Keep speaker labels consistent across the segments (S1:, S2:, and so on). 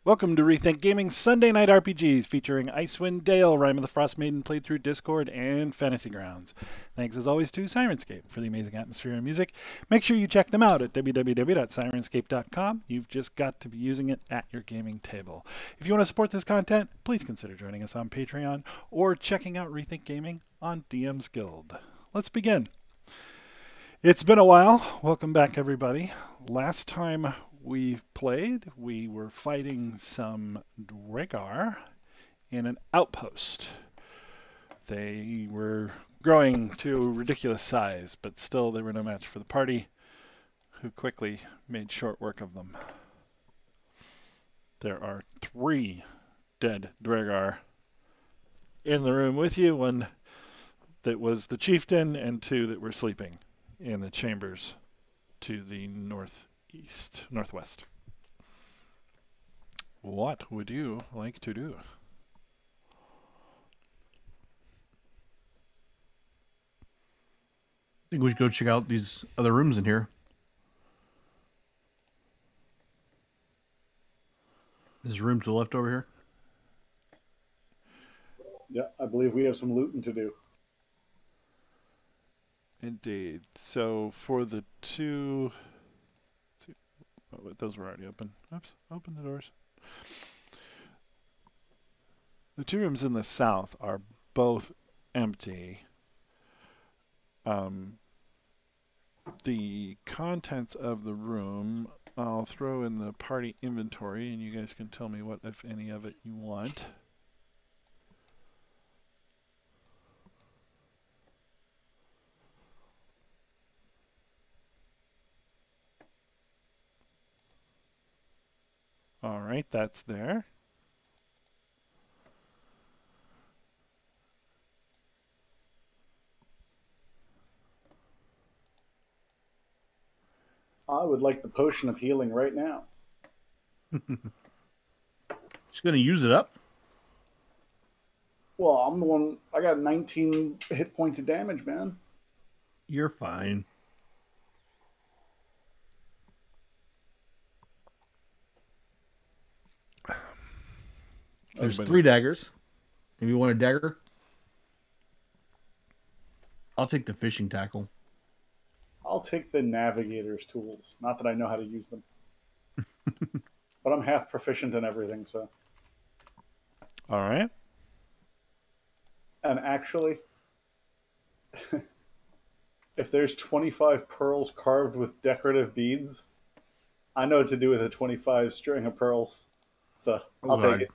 S1: Welcome to Rethink Gaming's Sunday Night RPGs featuring Icewind Dale, Rime of the Frostmaiden played through Discord, and Fantasy Grounds. Thanks as always to Sirenscape for the amazing atmosphere and music. Make sure you check them out at www.sirenscape.com. You've just got to be using it at your gaming table. If you want to support this content, please consider joining us on Patreon or checking out Rethink Gaming on DM's Guild. Let's begin. It's been a while. Welcome back, everybody. Last time we played, we were fighting some Dragar in an outpost. They were growing to a ridiculous size, but still they were no match for the party, who quickly made short work of them. There are 3 dead Dragar in the room with you, one that was the chieftain and 2 that were sleeping in the chambers to the northwest. What would you like to do?
S2: I think we should go check out these other rooms in here. There's a room to the left over here.
S3: Yeah, I believe we have some looting to do.
S1: Indeed. So for the 2... those were already open. Oops, open the doors. The 2 rooms in the south are both empty. The contents of the room I'll throw in the party inventory, and you guys can tell me what, if any, of it you want. All right, that's there.
S3: I would like the potion of healing right now.
S2: Just gonna use it up.
S3: Well, I'm the one. I got 19 hit points of damage, man.
S2: You're fine. There's 3 daggers. If you want a dagger, I'll take the fishing tackle.
S3: I'll take the navigator's tools. Not that I know how to use them. But I'm half proficient in everything, so.
S1: All right.
S3: And actually, if there's 25 pearls carved with decorative beads, I know what to do with a 25 string of pearls. So I'll take it.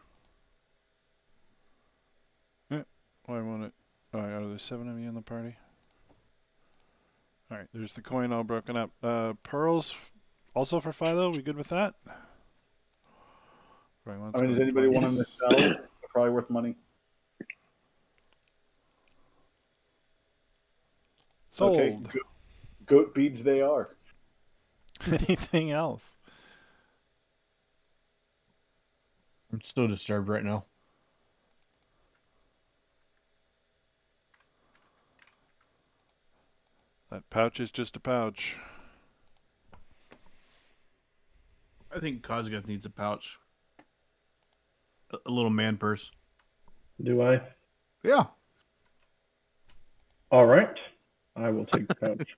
S1: Yeah, well, I want it. Oh, are there 7 of you in the party? All right, there's the coin all broken up. Pearls also for Philo. We good with that?
S3: I mean, does anybody want them to sell? They're probably worth money.
S1: Sold.
S3: Okay, goat beads they are.
S1: Anything else?
S2: I'm still disturbed right now.
S1: That pouch is just a pouch.
S2: I think Kozgath needs a pouch. A little man purse.
S4: Do I?
S2: Yeah.
S4: All right. I will take the pouch.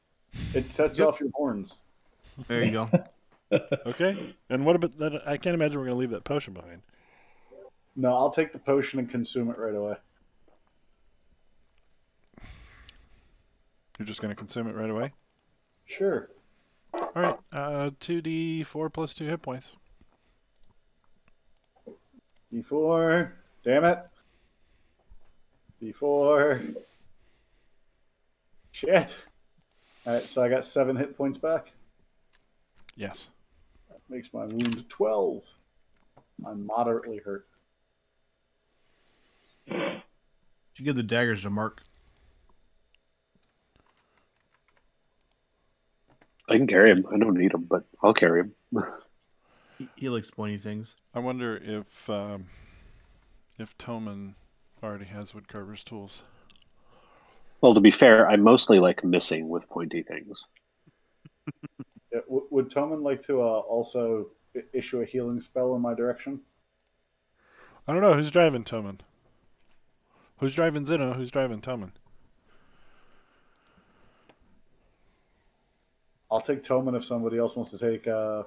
S3: It sets off your horns.
S2: There you go.
S1: Okay. And what about that? I can't imagine we're going to leave that potion behind.
S3: No, I'll take the potion and consume it right away.
S1: You're just going to consume it right away?
S3: Sure.
S1: All right. 2d4 plus 2 hit points.
S3: D4. Damn it. D4. Shit. Alright, so I got 7 hit points back.
S1: Yes.
S3: That makes my wound 12. I'm moderately hurt.
S2: You give the daggers to Mark.
S5: I can carry him. I don't need him, but I'll carry him.
S2: He likes pointy things.
S1: I wonder if Toman already has Woodcarver's tools.
S5: Well, to be fair, I'm mostly like missing with pointy things.
S3: Yeah, would Toman like to also issue a healing spell in my direction?
S1: I don't know. Who's driving, Toman? Who's driving Zeno? Who's driving Toman?
S3: I'll take Toman if somebody else wants to take Zeno.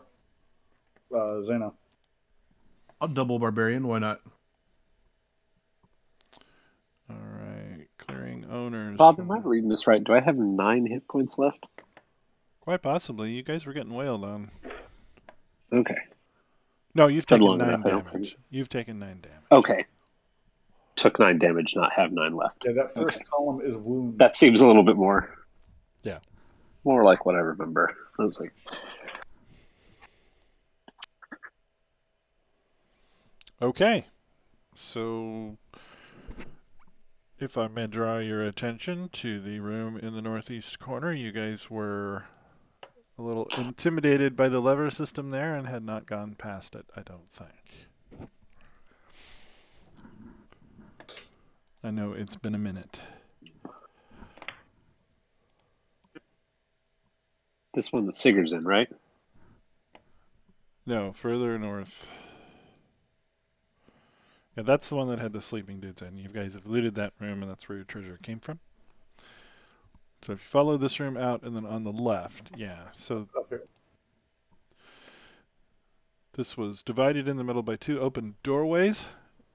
S2: I'll double barbarian. Why not?
S1: All right. Clearing owners.
S5: Bob, am I reading this right? Do I have 9 hit points left?
S1: Quite possibly. You guys were getting wailed on.
S5: Okay.
S1: No, you've
S5: Been
S1: taken
S5: long
S1: 9
S5: enough, I don't
S1: damage.
S5: think.
S1: You've taken 9 damage.
S5: Okay. Took 9 damage, not have 9 left.
S3: Yeah, that first
S5: Okay.
S3: column is wound.
S5: That seems a little bit more.
S1: Yeah.
S5: More like what I remember. I was like,
S1: Okay. So, if I may draw your attention to the room in the northeast corner, you guys were a little intimidated by the lever system there and had not gone past it, I don't think. I know it's been a minute.
S5: this one that Sigurd's in, right?
S1: No, further north. Yeah, that's the one that had the sleeping dudes in. You guys have looted that room, and that's where your treasure came from. So if you follow this room out, and then on the left, yeah. So
S3: Okay.
S1: this was divided in the middle by 2 open doorways.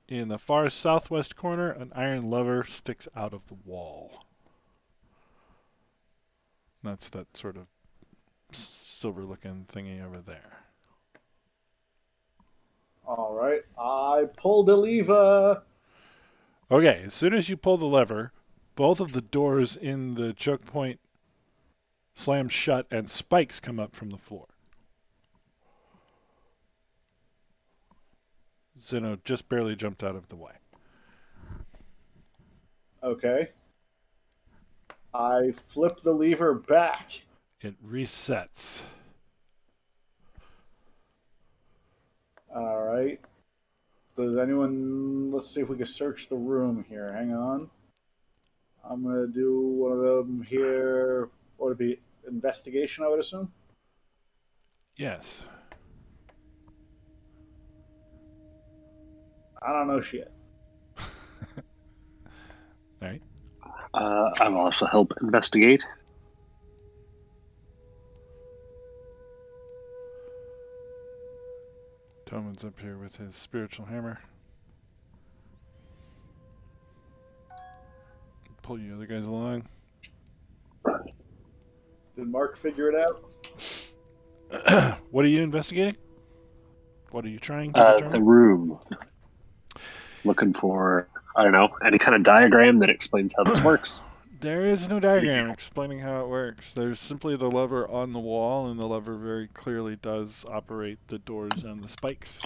S1: In the far southwest corner, an iron lever sticks out of the wall. That's that sort of silver-looking thingy over there.
S3: All right. I pulled a lever.
S1: Okay, as soon as you pull the lever, both of the doors in the choke point slam shut and spikes come up from the floor. Zeno just barely jumped out of the way.
S3: Okay. I flip the lever back.
S1: It resets.
S3: All right. Does anyone... Let's see if we can search the room here. Hang on. I'm going to do one of them here. What would it be? Investigation, I would assume?
S1: Yes.
S3: I don't know shit.
S1: All right.
S5: I will also help investigate.
S1: Toman's up here with his spiritual hammer. Pull you other guys along.
S3: Did Mark figure it out?
S1: What are you investigating? What are you trying to
S5: The
S1: determine?
S5: room. Looking for, I don't know, any kind of diagram that explains how this works.
S1: There is no diagram explaining how it works. There's simply the lever on the wall, and the lever very clearly does operate the doors and the spikes.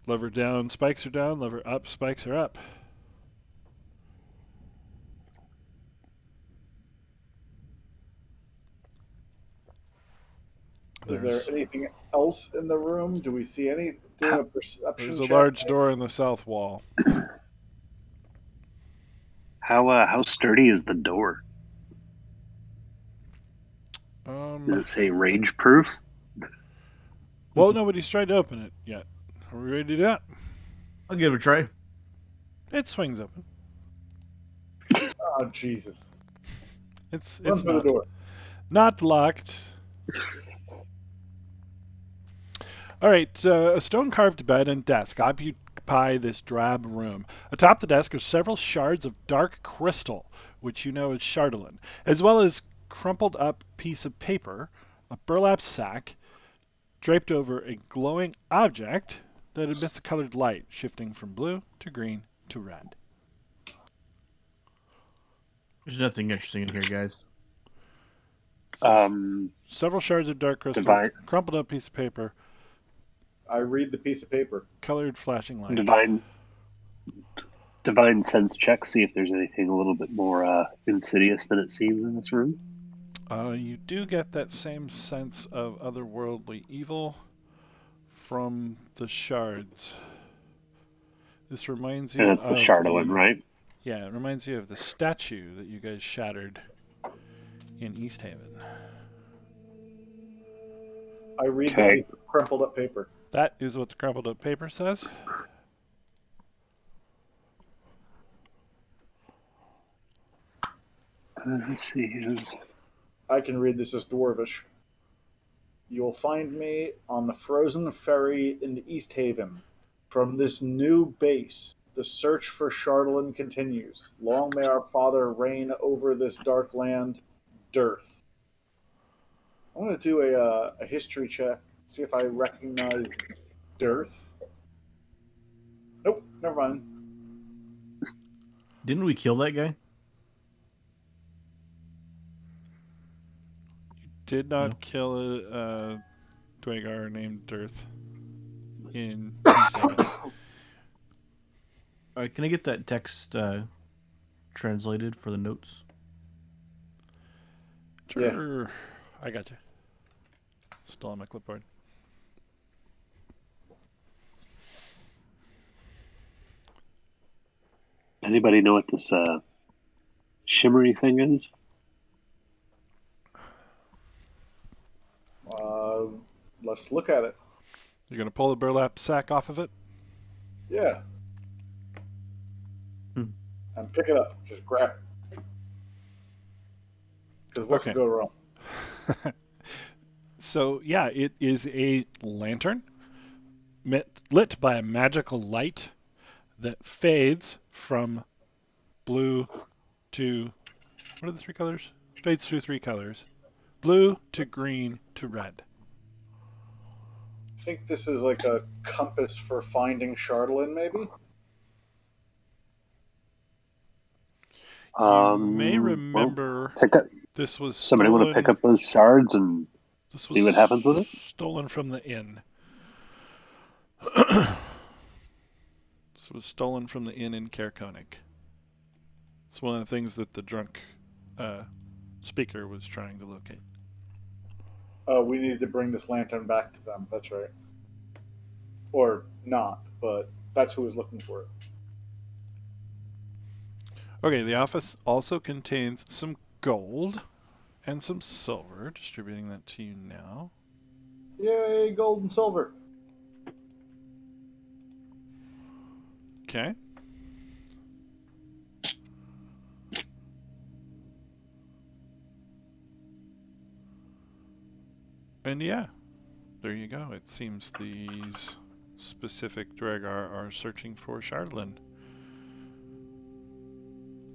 S1: Lever down, spikes are down. Lever up, spikes are up.
S3: Is there anything else in the room? Do we see any? Do a perception
S1: There's a
S3: check?
S1: large door in the south wall.
S5: How sturdy is the door? Does
S1: Um,
S5: it say rage proof?
S1: well, nobody's tried to open it yet. Are we ready to do that?
S2: I'll give it a try.
S1: It swings open.
S3: Oh, Jesus.
S1: It's
S3: Run through the door.
S1: not locked. All right, a stone-carved bed and desk occupy this drab room. Atop the desk are several shards of dark crystal, which you know is chardolin, as well as crumpled up piece of paper, a burlap sack, draped over a glowing object that emits a colored light, shifting from blue to green to red.
S2: There's nothing interesting in here, guys.
S1: Several shards of dark crystal,
S5: Divine.
S1: crumpled up piece of paper,
S3: I read the piece of paper.
S1: colored flashing light.
S5: Divine sense check, see if there's anything a little bit more insidious than it seems in this room.
S1: You do get that same sense of otherworldly evil from the shards. This reminds you
S5: And it's
S1: of
S5: the Chardolin, right?
S1: Yeah, it reminds you of the statue that you guys shattered in East Haven.
S3: I read
S5: Okay.
S3: the crumpled up paper.
S1: That is what the crumpled up paper says.
S5: Let's see.
S3: I can read this as Dwarvish. You will find me on the frozen ferry in East Haven. From this new base, the search for Chardalyn continues. Long may our father reign over this dark land, Dearth. I'm going to do a history check, see if I recognize Dearth. Nope, never mind.
S2: Didn't we kill that guy?
S1: Did not
S2: No.
S1: kill a Dwagar named Dearth in East Haven.
S2: All right, can I get that text translated for the notes?
S1: Sure. I got you. Still on my clipboard.
S5: Anybody know what this shimmery thing is?
S3: Let's look at it.
S1: You're going to pull the burlap sack off of it?
S3: Yeah.
S2: Hmm.
S3: And pick it up. Just grab it. Because what could go wrong?
S1: So, yeah, it is a lantern lit by a magical light that fades from blue to... What are the three colors? Fades through three colors. Blue to green to red.
S3: I think this is like a compass for finding Chardalyn, maybe?
S1: You may remember this was
S5: somebody
S1: stolen,
S5: want to pick up those shards and see what happens with it?
S1: Stolen from the inn. This was stolen from the inn in Cairn. It's one of the things that the drunk speaker was trying to locate.
S3: We needed to bring this lantern back to them. That's right. Or not, but that's who was looking for it.
S1: Okay, the office also contains some gold and some silver. Distributing that to you now.
S3: Yay, gold and silver.
S1: Okay. And yeah, there you go. It seems these specific Dragar are searching for Chardalyn.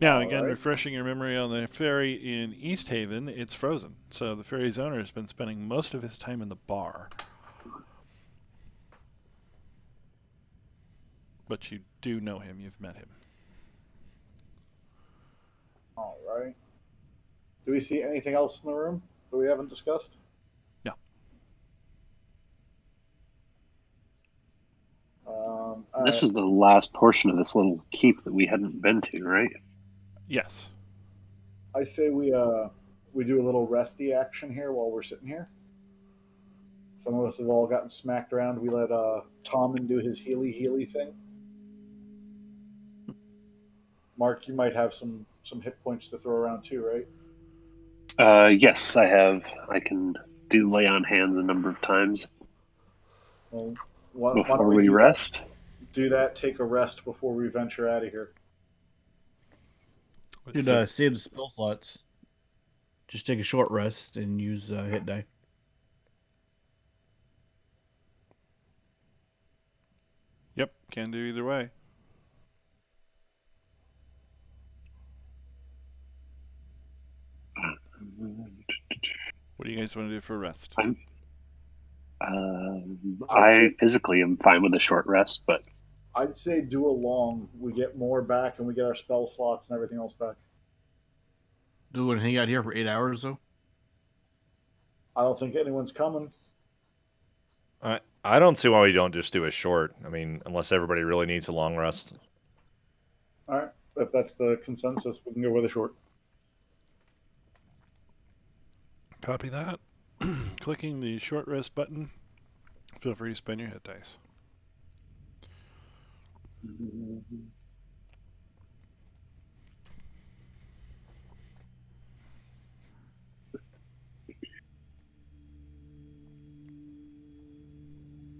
S1: Now, again, refreshing your memory on the ferry in East Haven, it's frozen. So the ferry's owner has been spending most of his time in the bar. But you do know him. You've met him.
S3: All right. Do we see anything else in the room that we haven't discussed?
S1: No.
S5: This is the last portion of this little keep that we hadn't been to, right?
S1: Yes.
S3: I say we do a little resty action here while we're sitting here. Some of us have all gotten smacked around. We let Tommen do his healy thing. Mark, you might have some hit points to throw around too, right?
S5: Yes, I have. I can do lay on hands a number of times.
S3: Well,
S5: before we rest?
S3: Do that, take a rest before we venture out of here.
S2: Should save the spell slots. Just take a short rest and use hit die.
S1: Yep, can do either way. What do you guys want to do for a rest?
S5: I physically am fine with a short rest, but
S3: I'd say do a long. We get more back, and we get our spell slots and everything else back.
S2: Do we hang out here for 8 hours, though?
S3: I don't think anyone's coming.
S6: I don't see why we don't just do a short. I mean, unless everybody really needs a long rest.
S3: All right. If that's the consensus, we can go with a short.
S1: Copy that. Clicking the short rest button. Feel free to spend your hit dice.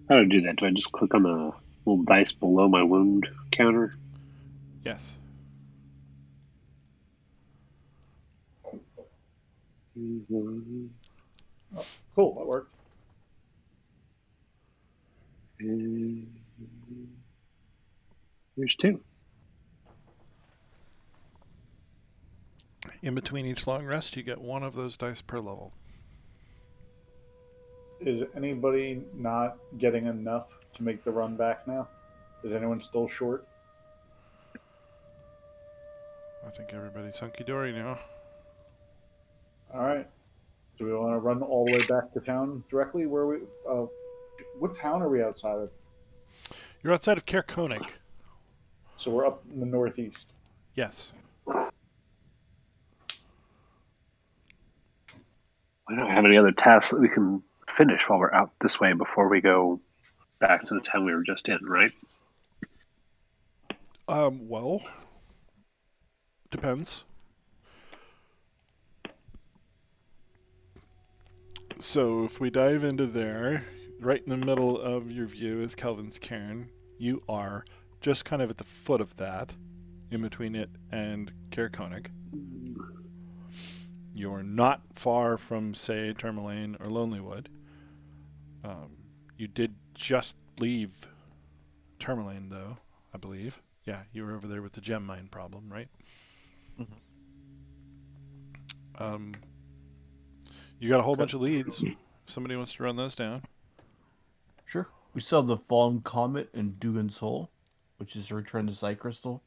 S5: how do I do that? Do I just click on the little dice below my wound counter?
S1: Yes.
S3: Oh, cool, that worked.
S5: There's two.
S1: In between each long rest, you get one of those dice per level.
S3: Is anybody not getting enough to make the run back now? Is anyone still short?
S1: I think everybody's hunky-dory now.
S3: All right. Do we want to run all the way back to town directly? Where we? What town are we outside of?
S1: You're outside of Cairn.
S3: So we're up in the northeast.
S1: Yes.
S5: We don't have any other tasks that we can finish while we're out this way before we go back to the town we were just in, right?
S1: Well, depends. So if we dive into there, right in the middle of your view is Kelvin's Cairn. You are just kind of at the foot of that, in between it and Cairn. You're not far from, say, Tourmaline or Lonelywood. You did just leave Tourmaline, though, I believe. Yeah, you were over there with the gem mine problem, right?
S2: Mm-hmm.
S1: You got a whole bunch of leads. If somebody wants to run those down.
S2: Sure. We still have the Fallen Comet and Dugan's Hole, which is to return the Psy Crystal.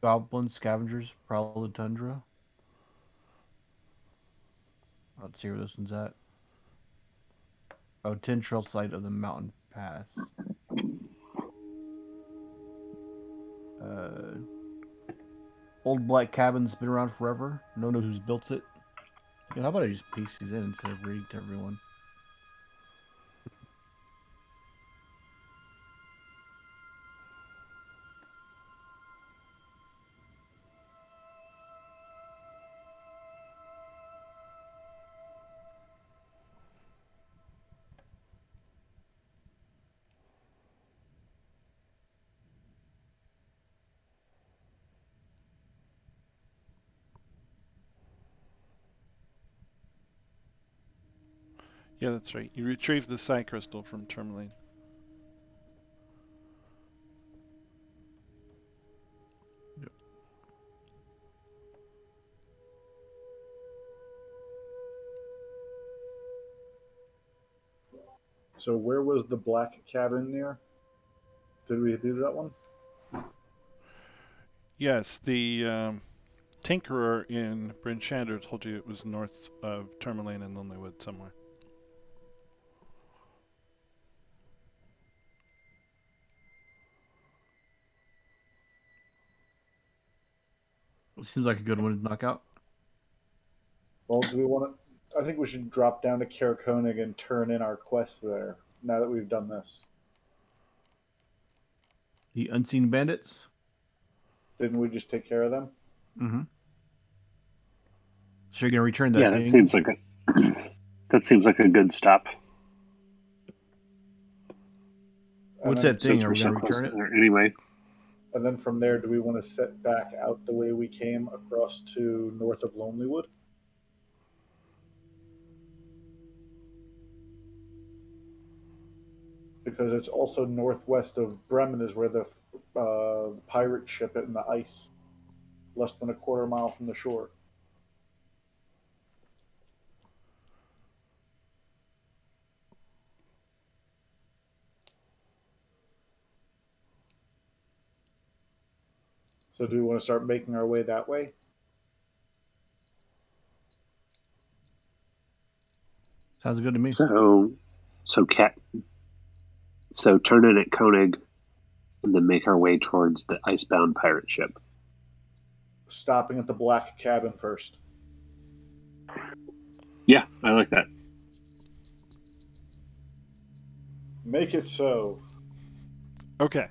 S2: Goblin Scavengers, Prowl the Tundra. Let's see where this one's at. Oh, 10 Trail Site of the Mountain Pass. Old Black Cabin's been around forever. No one knows who's built it. You know, how about I just paste these in instead of reading to everyone?
S1: Yeah, that's right. You retrieved the Psy Crystal from Tourmaline.
S3: So where was the black cabin near? Did we do that one?
S1: Yes, the Tinkerer in Bryn Shander told you it was north of Tourmaline and Lonelywood somewhere.
S2: Seems like a good one to knock out.
S3: Well, do we want to? I think we should drop down to Cairn and turn in our quest there. Now that we've done this,
S2: The Unseen Bandits.
S3: didn't we just take care of them?
S2: Mm-hmm. So you're gonna return that
S5: Yeah,
S2: thing?
S5: that seems like a good stop.
S2: What's
S3: And then-
S2: that thing?
S5: Since
S2: Are
S5: we're
S2: we
S5: so
S2: gonna
S5: close
S2: return it?
S5: there anyway.
S3: And then from there, do we want to set back out the way we came across to north of Lonelywood? Because it's also northwest of Bremen is where the pirate ship in the ice, less than a quarter mile from the shore. So do we want to start making our way that way?
S2: Sounds good to me.
S5: So turn in at Koenig and then make our way towards the icebound pirate ship.
S3: Stopping at the black cabin first.
S5: Yeah, I like that.
S3: Make it so.
S1: Okay.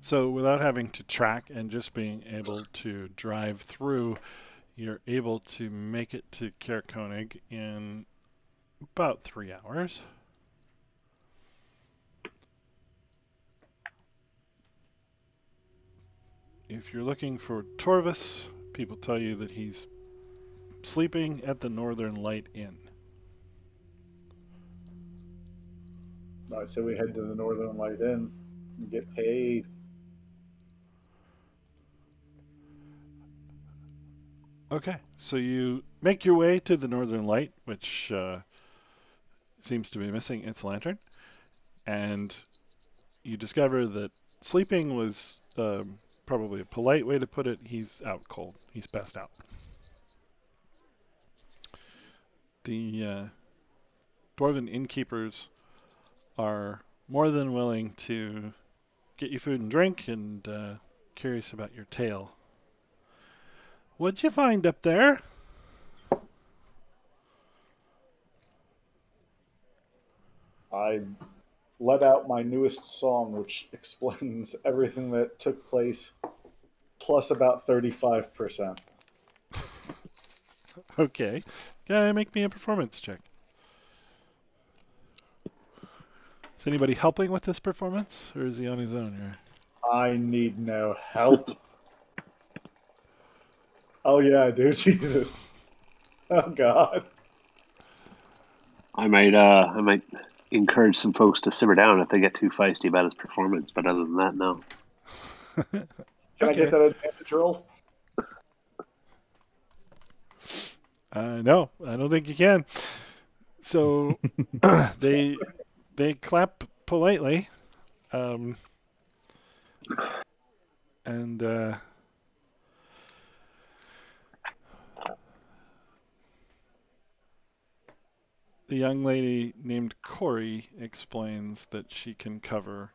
S1: So without having to track and just being able to drive through, you're able to make it to Cairn in about 3 hours. if you're looking for Torvis, people tell you that he's sleeping at the Northern Light Inn.
S3: Alright, so we head to the Northern Light Inn and get paid.
S1: Okay, so you make your way to the Northern Light, which seems to be missing its lantern, and you discover that sleeping was probably a polite way to put it. He's out cold. He's passed out. The dwarven innkeepers are more than willing to get you food and drink, and curious about your tale. What'd you find up there?
S3: I let out my newest song, which explains everything that took place, plus about 35%.
S1: Okay. Make me a performance check. Is anybody helping with this performance, or is he on his own here?
S3: I need no help. Oh yeah, dude, Jesus. Oh God.
S5: I might encourage some folks to simmer down if they get too feisty about his performance, but other than that, no.
S3: Can I get that advantage roll?
S1: No, I don't think you can. So they clap politely, and the young lady named Corey explains that she can cover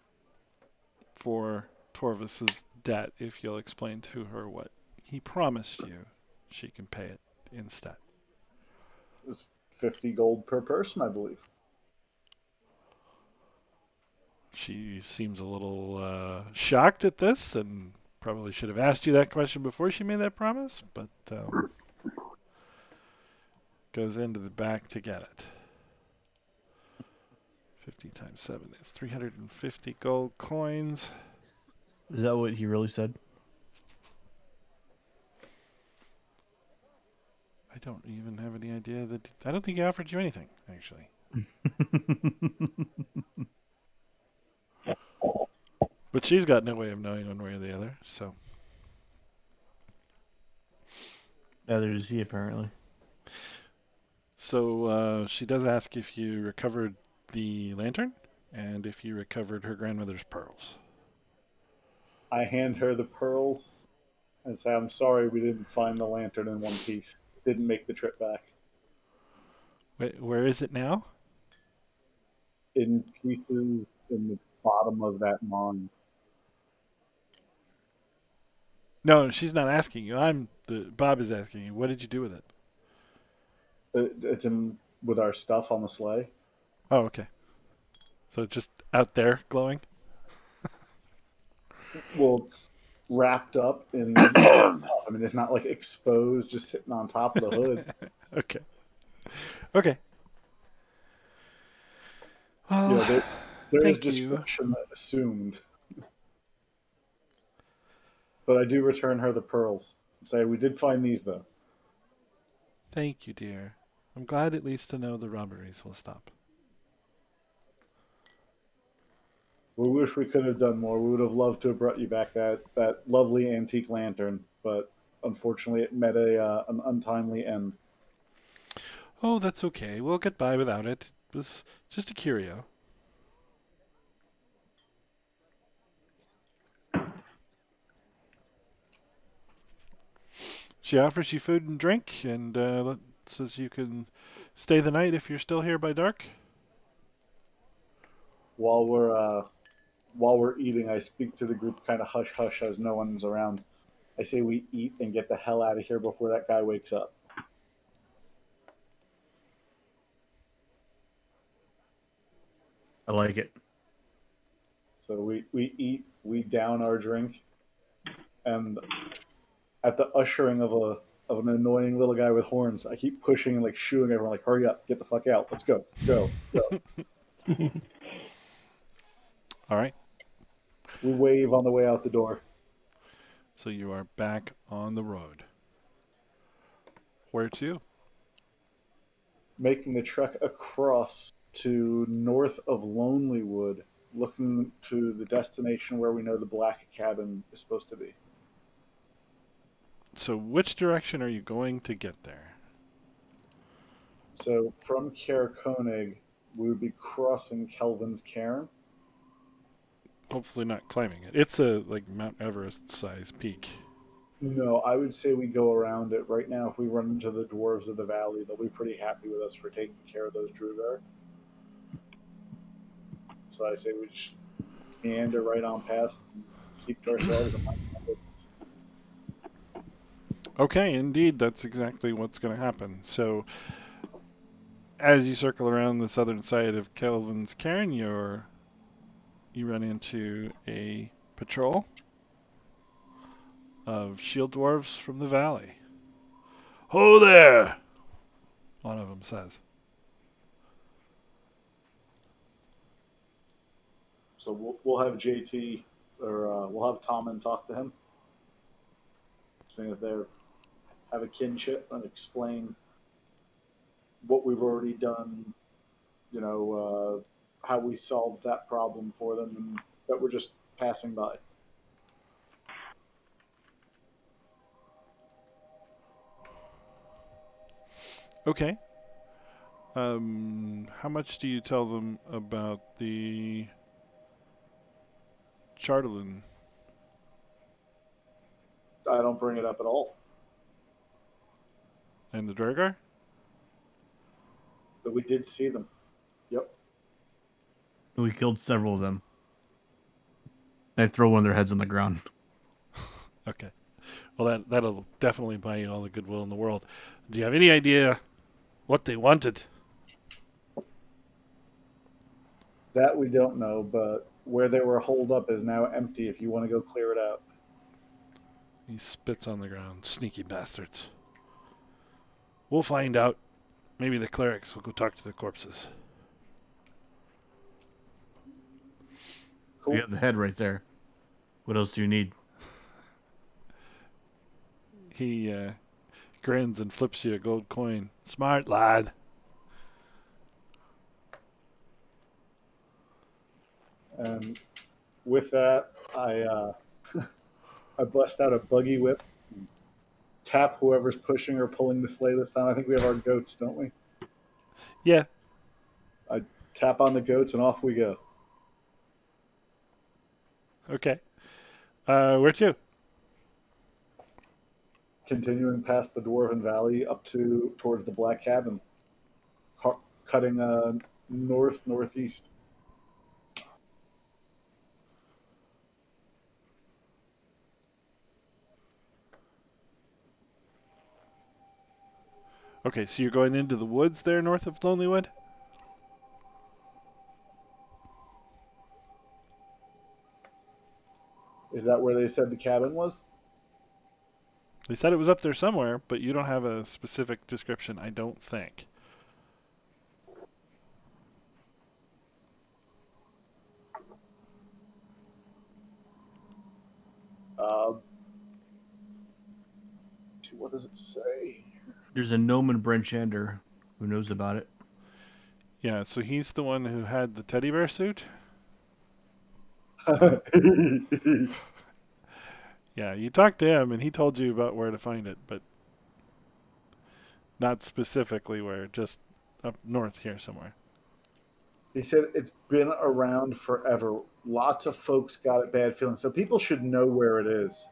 S1: for Torvis's debt if you'll explain to her what he promised you. She can pay it instead.
S3: It's 50 gold per person, I believe.
S1: She seems a little shocked at this and probably should have asked you that question before she made that promise, but goes into the back to get it. 50 times 7 is 350 gold coins.
S2: Is that what he really said?
S1: I don't even have any idea that... I don't think he offered you anything, actually. But she's got no way of knowing one way or the other, so...
S2: Neither does he, apparently.
S1: So she does ask if you recovered the lantern and if you recovered her grandmother's pearls.
S3: I hand her the pearls and say, I'm sorry we didn't find the lantern in one piece. Didn't make the trip back.
S1: Wait, where is it now?
S3: In pieces in the bottom of that mine.
S1: No, she's not asking you. Bob is asking you. What did you do with it?
S3: It's in with our stuff on the sleigh.
S1: Oh, okay. So it's just out there glowing?
S3: Well, it's wrapped up in... I mean, it's not like exposed, just sitting on top of the hood.
S1: Okay. Okay. Well,
S3: Yeah, there is
S1: thank you.
S3: destruction assumed. But I do return her the pearls. Say, we did find these, though.
S1: Thank you, dear. I'm glad at least to know the robberies will stop.
S3: We wish we could have done more. We would have loved to have brought you back that lovely antique lantern, but unfortunately it met an untimely end.
S1: Oh, that's okay. We'll get by without it. It was just a curio. She offers you food and drink and says you can stay the night if you're still here by dark.
S3: While we're eating, I speak to the group kind of hush-hush as no one's around. I say we eat and get the hell out of here before that guy wakes up.
S2: I like it.
S3: So we eat, we down our drink, and at the ushering of an annoying little guy with horns, I keep pushing and like shooing everyone like, hurry up, get the fuck out, let's go.
S1: All right.
S3: We wave on the way out the door.
S1: So you are back on the road. Where to?
S3: Making the trek across to north of Lonelywood, looking to the destination where we know the Black Cabin is supposed to be.
S1: So which direction are you going to get there?
S3: So from Cairn, we would be crossing Kelvin's Cairn.
S1: Hopefully not climbing it. It's a like Mount Everest size peak.
S3: No, I would say we go around it. Right now, if we run into the dwarves of the valley, they'll be pretty happy with us for taking care of those Drugar. So I say we just meander right on past and keep to ourselves and mind our business.
S1: Okay, indeed, that's exactly what's going to happen. So, as you circle around the southern side of Kelvin's Cairn, you run into a patrol of shield dwarves from the valley. Ho there! One of them says.
S3: So we'll have JT, or we'll have Tommen talk to him. Seeing as they have a kinship and explain what we've already done, how we solved that problem for them, and that we're just passing by.
S1: Okay. How much do you tell them about the Chardelin?
S3: I don't bring it up at all.
S1: And the Dragar?
S3: But we did see them. Yep.
S2: We killed several of them. They throw one of their heads on the ground.
S1: Okay. Well, that'll definitely buy you all the goodwill in the world. Do you have any idea what they wanted?
S3: That we don't know, but where they were holed up is now empty if you want to go clear it out.
S1: He spits on the ground. Sneaky bastards. We'll find out. Maybe the clerics will go talk to the corpses.
S3: Cool.
S2: You have the head right there. What else do you need?
S1: He grins and flips you a gold coin. Smart lad.
S3: And with that, I I bust out a buggy whip, tap whoever's pushing or pulling the sleigh this time. I think we have our goats, don't we?
S1: Yeah.
S3: I tap on the goats and off we go.
S1: Okay. Where to?
S3: Continuing past the Dwarven Valley up towards the Black Cabin, cutting northeast.
S1: Okay, so you're going into the woods there north of Lonelywood?
S3: Is that where they said the cabin was?
S1: They said it was up there somewhere, but you don't have a specific description, I don't think.
S3: What does it say?
S2: There's a gnome in Brenchander who knows about it.
S1: Yeah, so he's the one who had the teddy bear suit? Yeah, you talked to him and he told you about where to find it, but not specifically where, just up north here somewhere.
S3: He said it's been around forever. Lots of folks got a bad feeling, so people should know where it is.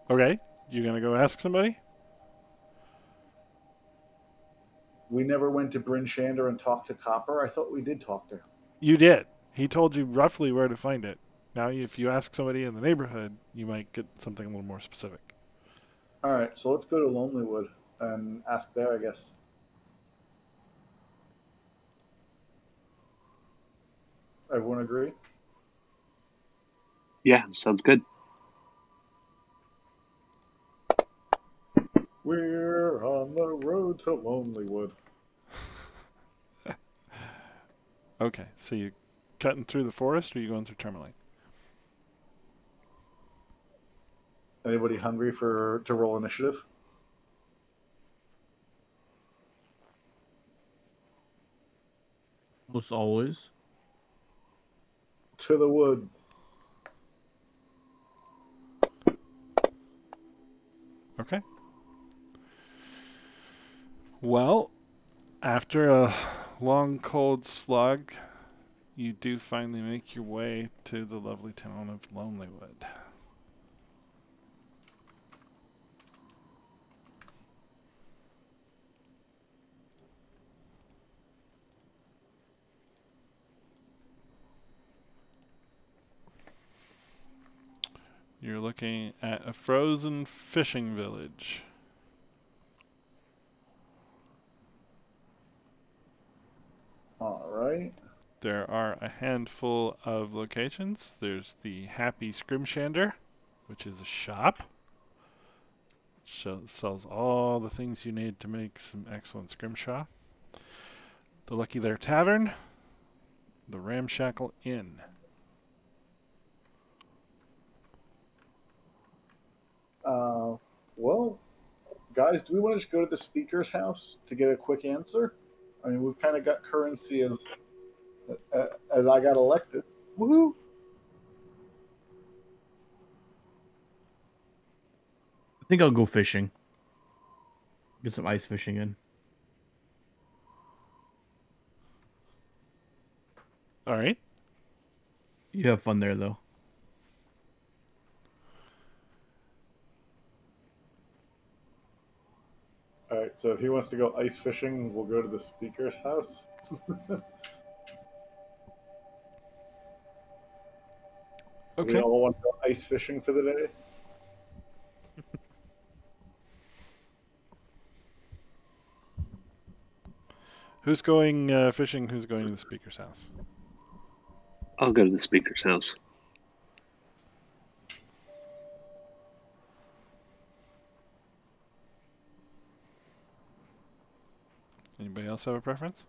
S1: Okay, you gonna go ask somebody?
S3: We never went to Bryn Shander and talked to Copper. I thought we did talk to him.
S1: You did. He told you roughly where to find it. Now, if you ask somebody in the neighborhood, you might get something a little more specific.
S3: All right, so let's go to Lonelywood and ask there, I guess. Everyone agree?
S5: Yeah, sounds good.
S3: We're on the road to Lonelywood.
S1: Okay, so you cutting through the forest or are you going through Tourmaline?
S3: Anybody hungry to roll initiative?
S2: Almost always.
S3: To the woods.
S1: Okay. Well, after a long, cold slog, you do finally make your way to the lovely town of Lonelywood. You're looking at a frozen fishing village.
S3: All right.
S1: There are a handful of locations. There's the Happy Scrimshander, which is a shop. Sells all the things you need to make some excellent scrimshaw. The Lucky There Tavern. The Ramshackle Inn.
S3: Well, guys, do we want to just go to the speaker's house to get a quick answer? I mean, we've kind of got currency as I got elected. Woohoo!
S2: I think I'll go fishing. Get some ice fishing in.
S1: All right.
S2: You have fun there, though.
S3: All right, so if he wants to go ice fishing, we'll go to the speaker's house.
S1: Okay.
S3: We all want to go ice fishing for the day.
S1: Who's going fishing? Who's going to the speaker's house?
S5: I'll go to the speaker's house.
S1: Anybody else have a preference?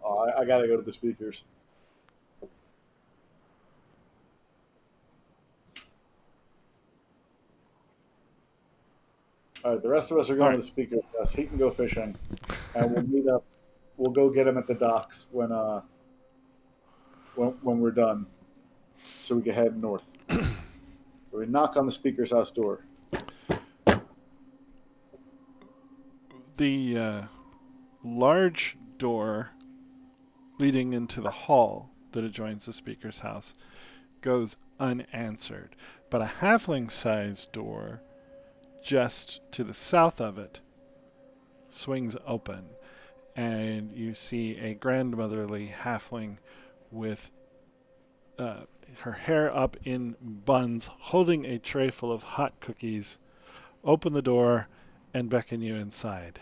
S3: Oh, I gotta go to the speakers. All right, the rest of us are going to the speaker's house. He can go fishing, and we'll meet up. We'll go get him at the docks when we're done, so we can head north. So we knock on the speaker's house door.
S1: The large door leading into the hall that adjoins the speaker's house goes unanswered, but a halfling-sized door just to the south of it swings open, and you see a grandmotherly halfling with her hair up in buns, holding a tray full of hot cookies, open the door and beckon you inside.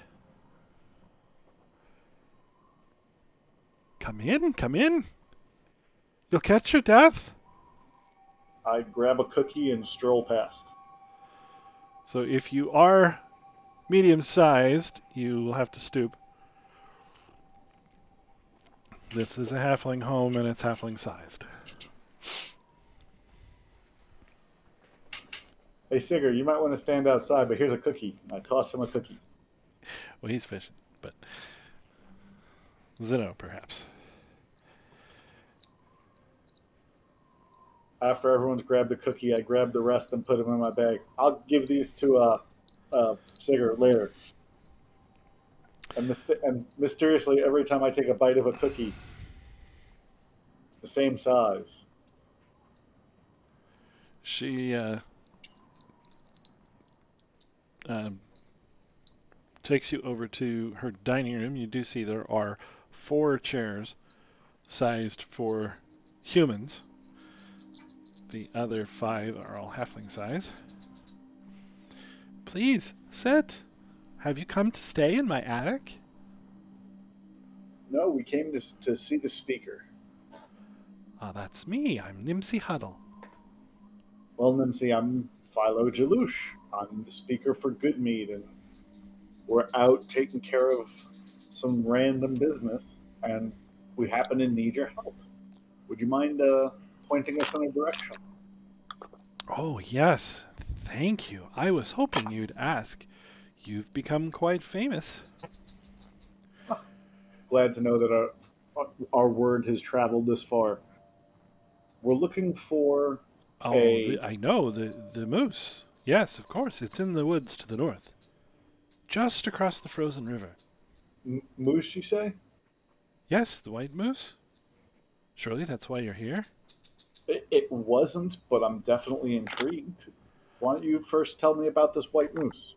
S1: Come in, come in. You'll catch your death.
S3: I grab a cookie and stroll past.
S1: So if you are medium-sized, you will have to stoop. This is a halfling home, and it's halfling-sized.
S3: Hey, Sigurd, you might want to stand outside, but here's a cookie. I toss him a cookie.
S1: Well, he's fishing, but Zeno, perhaps.
S3: After everyone's grabbed a cookie, I grab the rest and put them in my bag. I'll give these to Sigurd later. And mysteriously, every time I take a bite of a cookie, it's the same size.
S1: She takes you over to her dining room. You do see there are 4 chairs sized for humans. The other 5 are all halfling size. Please, sit. Have you come to stay in my attic?
S3: No, we came to see the speaker.
S1: Ah, that's me. I'm Nimsy Huddle.
S3: Well, Nimsy, I'm Philo Jalouche. I'm the speaker for Goodmead, and we're out taking care of some random business, and we happen to need your help. Would you mind pointing us in a direction?
S1: Oh, yes. Thank you. I was hoping you'd ask. You've become quite famous.
S3: Glad to know that our word has traveled this far. We're looking for
S1: Oh,
S3: a
S1: I know, the moose. Yes, of course. It's in the woods to the north. Just across the frozen river.
S3: moose, you say?
S1: Yes, the white moose. Surely that's why you're here?
S3: It wasn't, but I'm definitely intrigued. Why don't you first tell me about this white moose?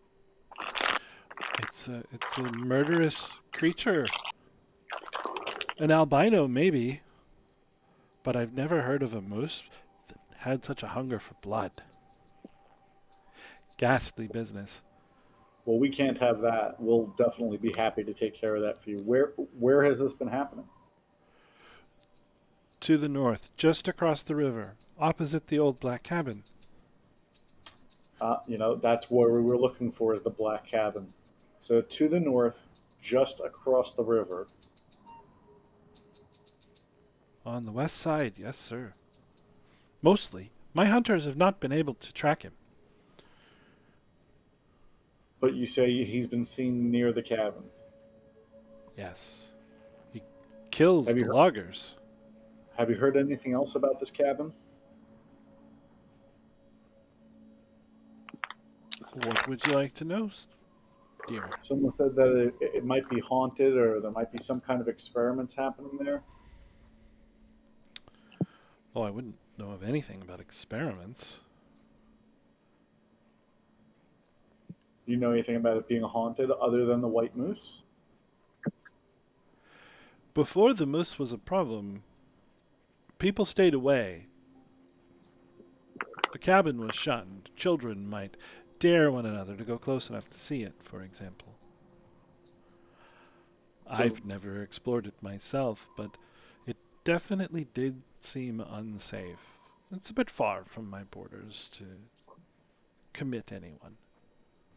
S1: It's a murderous creature. An albino, maybe. But I've never heard of a moose that had such a hunger for blood. Ghastly business.
S3: Well, we can't have that. We'll definitely be happy to take care of that for you. Where has this been happening?
S1: To the north, just across the river, opposite the old black cabin.
S3: That's where we were looking for is the black cabin. So to the north, just across the river.
S1: On the west side, yes, sir. Mostly. My hunters have not been able to track him.
S3: But you say he's been seen near the cabin.
S1: Yes. He kills
S3: Have
S1: the
S3: you heard-
S1: loggers.
S3: Have you heard anything else about this cabin?
S1: What would you like to know, dear?
S3: Someone said that it might be haunted or there might be some kind of experiments happening there.
S1: Oh, I wouldn't know of anything about experiments.
S3: Do you know anything about it being haunted other than the white moose?
S1: Before the moose was a problem, people stayed away. The cabin was shunned. Children might dare one another to go close enough to see it, for example. I've never explored it myself, but it definitely did seem unsafe. It's a bit far from my borders to commit anyone.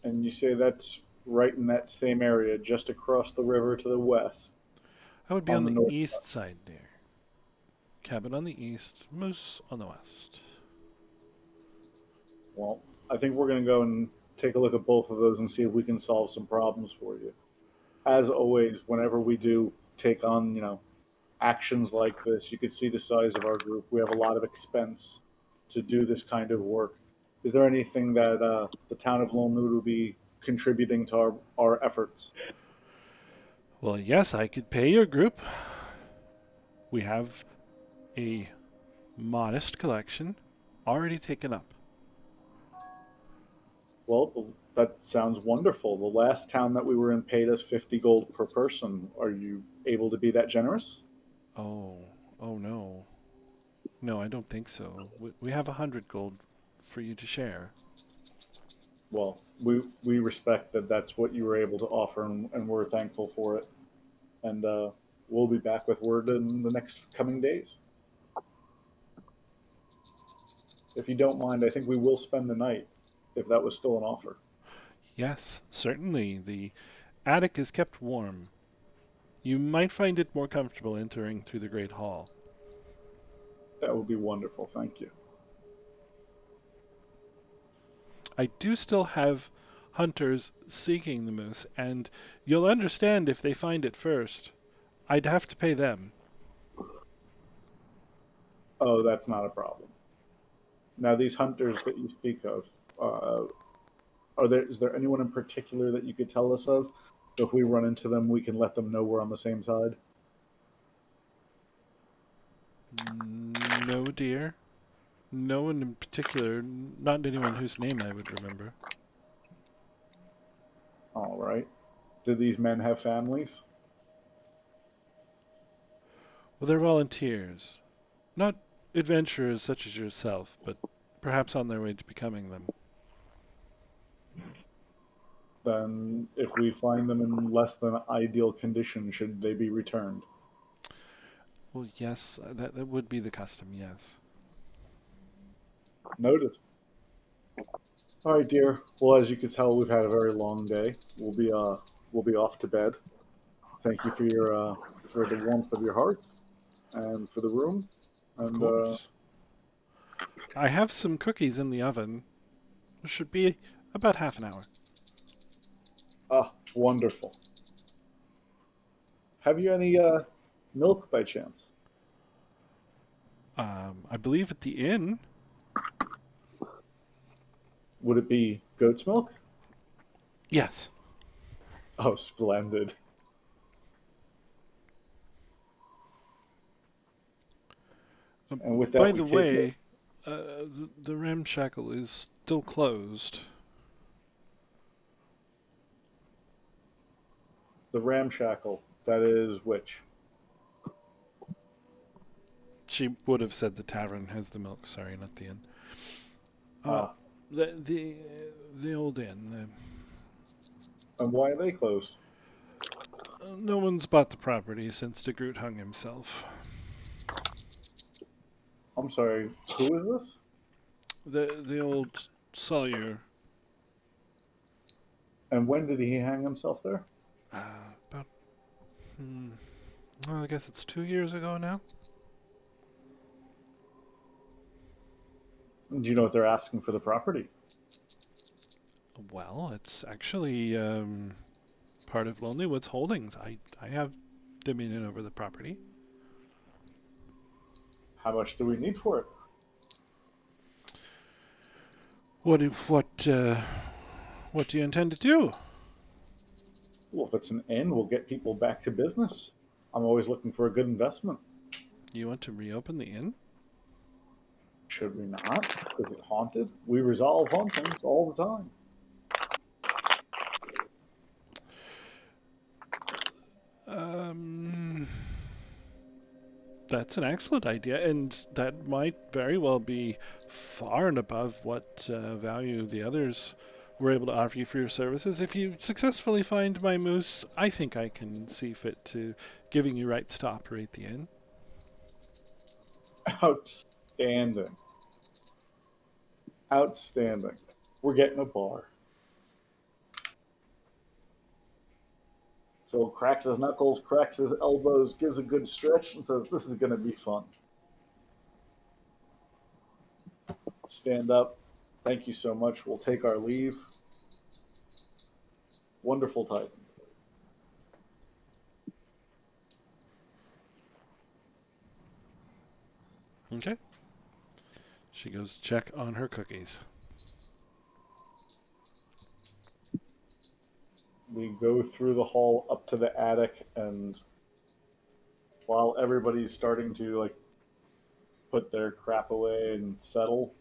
S3: And you say that's right in that same area, just across the river to the west.
S1: I would be
S3: On
S1: on
S3: the
S1: the
S3: north
S1: east side there. Cabin on the east, moose on the west.
S3: Well, I think we're going to go and take a look at both of those and see if we can solve some problems for you. As always, whenever we do take on, actions like this, you can see the size of our group. We have a lot of expense to do this kind of work. Is there anything that the town of Lone Mood will be contributing to our efforts?
S1: Well, yes, I could pay your group. We have a modest collection already taken up.
S3: Well, that sounds wonderful. The last town that we were in paid us 50 gold per person. Are you able to be that generous?
S1: Oh no. No, I don't think so. We have 100 gold for you to share.
S3: Well, we respect that that's what you were able to offer, and we're thankful for it. And we'll be back with word in the next coming days. If you don't mind, I think we will spend the night, if that was still an offer.
S1: Yes, certainly. The attic is kept warm. You might find it more comfortable entering through the Great Hall.
S3: That would be wonderful. Thank you.
S1: I do still have hunters seeking the moose, and you'll understand if they find it first. I'd have to pay them.
S3: Oh, that's not a problem. Now, these hunters that you speak of, is there anyone in particular that you could tell us of? So if we run into them, we can let them know we're on the same side.
S1: No, dear. No one in particular. Not anyone whose name I would remember.
S3: All right. Do these men have families?
S1: Well, they're volunteers. Not adventurers such as yourself, but perhaps on their way to becoming them.
S3: Then, if we find them in less than ideal condition, should they be returned?
S1: Well, yes, that would be the custom, yes.
S3: Noted. All right, dear. Well, as you can tell, we've had a very long day. We'll be off to bed. Thank you for your for the warmth of your heart and for the room. And
S1: Of course. I have some cookies in the oven. It should be about half an hour.
S3: Ah, wonderful. Have you any milk by chance?
S1: I believe at the inn.
S3: Would it be goat's milk?
S1: Yes.
S3: Oh, splendid. And with that,
S1: By
S3: we
S1: the
S3: take
S1: way, the ramshackle is still closed.
S3: the ramshackle. That is which?
S1: She would have said the tavern has the milk. Sorry, not the inn.
S3: Ah,
S1: The old inn.
S3: and why are they closed?
S1: No one's bought the property since de Groot hung himself.
S3: I'm sorry, who is this?
S1: The old Sawyer.
S3: And when did he hang himself there?
S1: About. Well, I guess it's 2 years ago now.
S3: Do you know what they're asking for the property?
S1: Well, it's actually part of Lonelywood's holdings. I have dominion over the property.
S3: How much do we need for it?
S1: What do you intend to do?
S3: Well, if it's an inn, we'll get people back to business. I'm always looking for a good investment.
S1: You want to reopen the inn?
S3: Should we not? Is it haunted? We resolve hauntings all the time.
S1: That's an excellent idea, and that might very well be far and above what value the others were able to offer you for your services. If you successfully find my moose, I think I can see fit to giving you rights to operate the inn.
S3: Outstanding. Outstanding. We're getting a bar. Phil cracks his knuckles, cracks his elbows, gives a good stretch, and says, "This is going to be fun." Stand up. Thank you so much. We'll take our leave. Wonderful tidings.
S1: Okay. She goes to check on her cookies.
S3: We go through the hall up to the attic, and while everybody's starting to put their crap away and settle,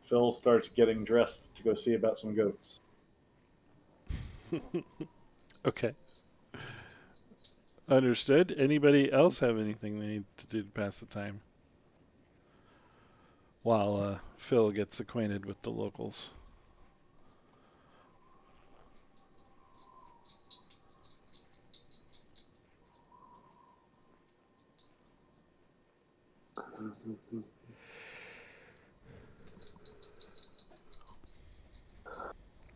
S3: Phil starts getting dressed to go see about some goats.
S1: Okay. Understood. Anybody else have anything they need to do to pass the time? While Phil gets acquainted with the locals.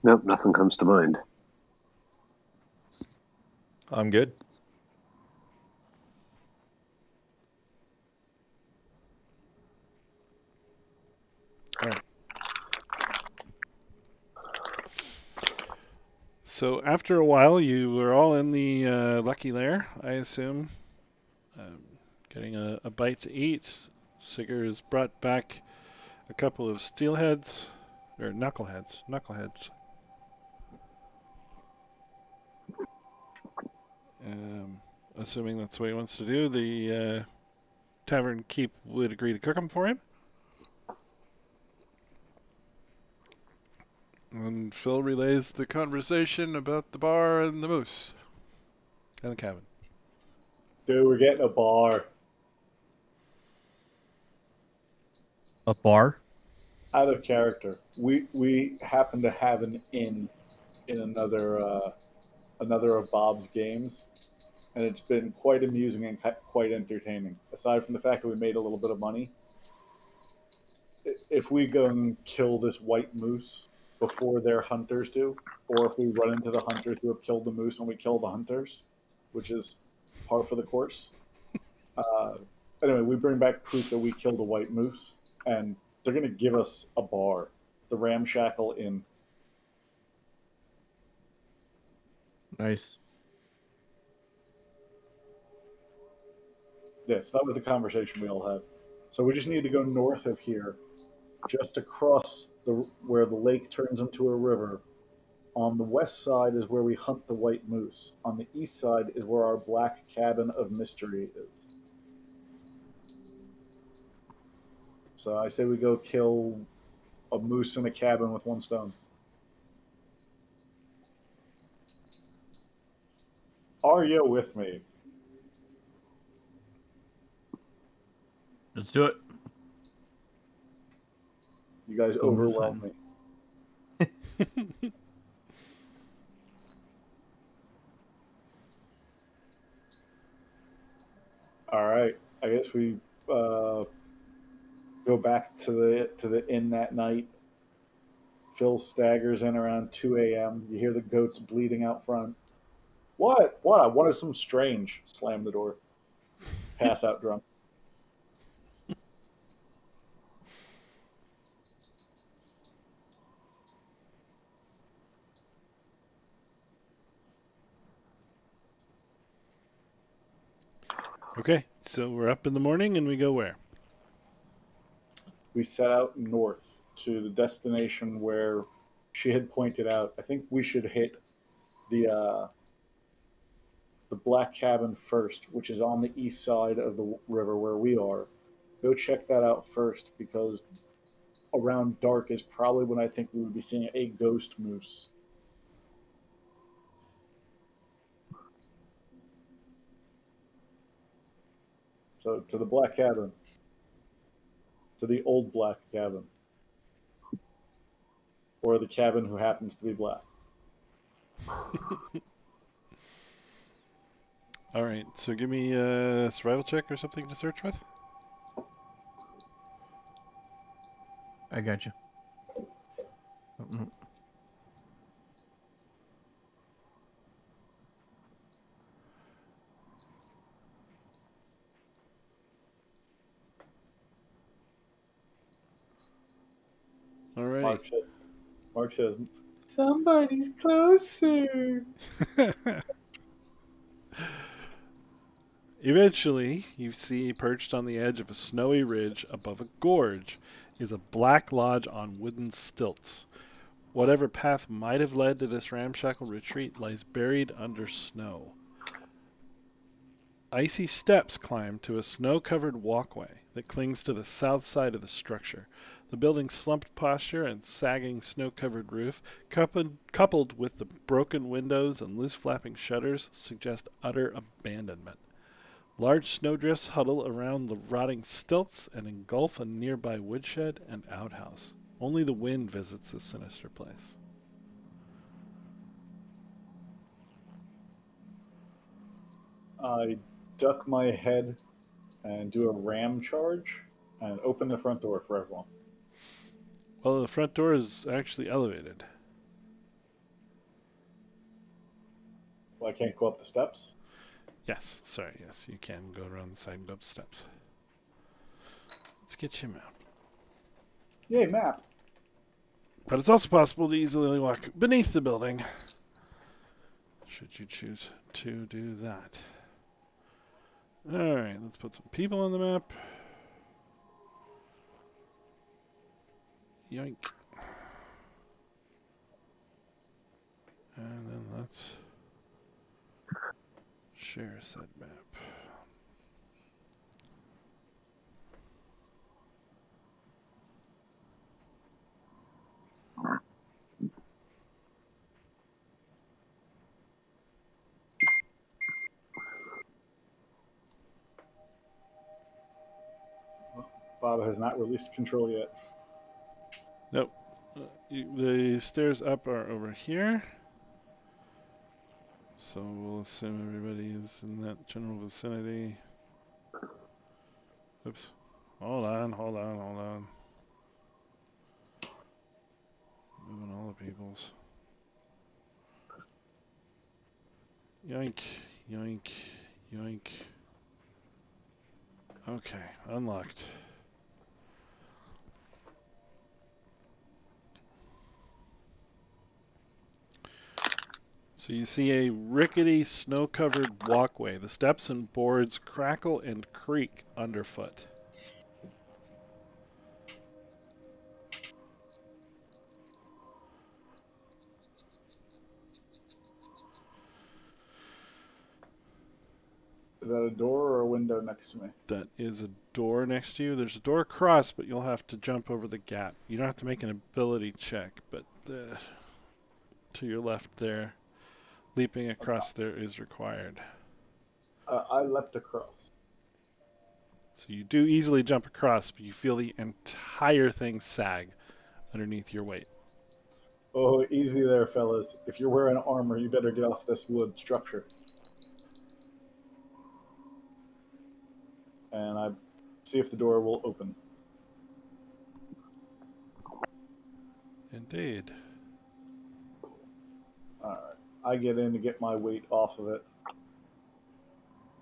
S5: Nope, nothing comes to mind.
S6: I'm good.
S1: All right. So after a while, you were all in the Lucky Lair, I assume, getting a bite to eat. Sigurd has brought back a couple of steelheads, or knuckleheads. Assuming that's what he wants to do, the tavern keep would agree to cook them for him. And Phil relays the conversation about the bar and the moose and the cabin.
S3: Dude, we're getting a bar.
S2: A bar?
S3: Out of character. We happen to have an inn in another of Bob's games, and it's been quite amusing and quite entertaining. Aside from the fact that we made a little bit of money, if we go and kill this white moose before their hunters do, or if we run into the hunters who have killed the moose and we kill the hunters, which is par for the course. Anyway, we bring back proof that we killed a white moose, and They're going to give us a bar, the Ramshackle Inn.
S2: Nice.
S3: Yes, that was the conversation we all had. So we just need to go north of here, just across where the lake turns into a river. On the west side is where we hunt the white moose. On the east side is where our black cabin of mystery is. So I say we go kill a moose in a cabin with one stone. Are you with me?
S2: Let's do it.
S3: You guys
S2: 100%.
S3: overwhelm me. All right. I guess we go back to the inn that night. Phil staggers in around 2 a.m. You hear the goats bleeding out front. What? What? I wanted some strange. Slam the door. Pass out drunk.
S1: Okay, so we're up in the morning and we go where?
S3: We set out north to the destination where she had pointed out. I think we should hit the black cabin first, which is on the east side of the river where we are. Go check that out first, because around dark is probably when I think we would be seeing a ghost moose. So to the black cabin. To the old black cabin. Or the cabin who happens to be black.
S1: All right, so give me a survival check or something to search with.
S2: I got you.
S1: All right.
S3: Mark says, somebody's closer.
S1: Eventually, you see perched on the edge of a snowy ridge above a gorge is a black lodge on wooden stilts. Whatever path might have led to this ramshackle retreat lies buried under snow. Icy steps climb to a snow-covered walkway that clings to the south side of the structure. The building's slumped posture and sagging snow-covered roof, coupled with the broken windows and loose flapping shutters, suggest utter abandonment. Large snowdrifts huddle around the rotting stilts and engulf a nearby woodshed and outhouse. Only the wind visits this sinister place.
S3: I duck my head and do a ram charge and open the front door for everyone.
S1: Well, the front door is actually elevated.
S3: Well, I can't go up the steps.
S1: Yes, sorry, yes, you can go around the side and go up the steps. Let's get you a map.
S3: Yay, map.
S1: But it's also possible to easily walk beneath the building, should you choose to do that. Alright, let's put some people on the map. Yoink. And then let's share said map.
S3: Bob has not released control yet.
S1: Nope. The stairs up are over here. So we'll assume everybody is in that general vicinity. Oops. Hold on. Moving all the peoples. Yoink. Okay, unlocked. So you see a rickety, snow-covered walkway. The steps and boards crackle and creak underfoot.
S3: Is that a door or a window next to me?
S1: That is a door next to you. There's a door across, but you'll have to jump over the gap. You don't have to make an ability check, but to your left there, leaping across there is required.
S3: I leapt across.
S1: So you do easily jump across, but you feel the entire thing sag underneath your weight.
S3: Oh, easy there, fellas. If you're wearing armor, you better get off this wood structure. And I see if the door will open.
S1: Indeed.
S3: Alright. I get in to get my weight off of it.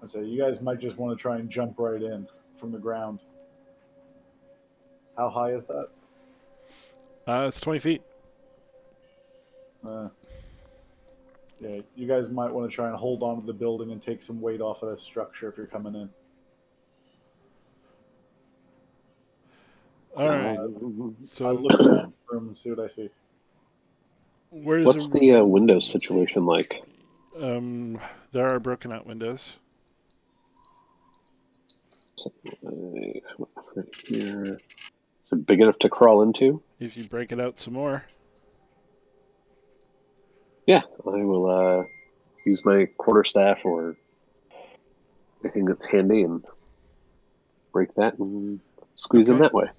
S3: I say, you guys might just want to try and jump right in from the ground. How high is that?
S1: It's 20 feet.
S3: Yeah, you guys might want to try and hold on to the building and take some weight off of this structure if you're coming in.
S1: All right.
S3: I
S1: So
S3: look around the room and see what I see.
S1: where's
S5: What's the window situation like?
S1: there are broken out windows.
S5: Right here. Is it big enough to crawl into?
S1: If you break it out some more.
S5: Yeah, I will use my quarterstaff or anything that's handy and break that and squeeze in
S1: Okay.
S5: that way.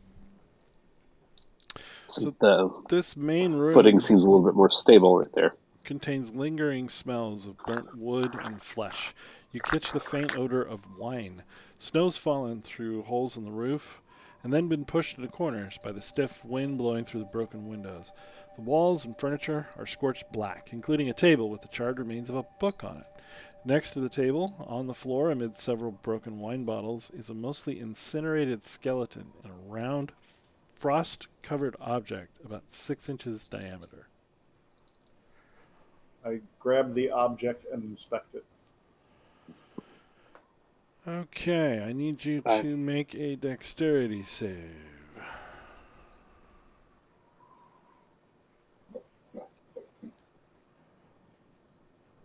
S5: So the
S1: This main room
S5: footing seems a little bit more stable right there.
S1: contains lingering smells of burnt wood and flesh. You catch the faint odor of wine. Snow's fallen through holes in the roof and then been pushed into corners by the stiff wind blowing through the broken windows. The walls and furniture are scorched black, including a table with the charred remains of a book on it. Next to the table, on the floor amid several broken wine bottles, is a mostly incinerated skeleton in a round, frost-covered object about 6 inches diameter.
S3: I grab the object and inspect it.
S1: Okay, I need you to make a dexterity save.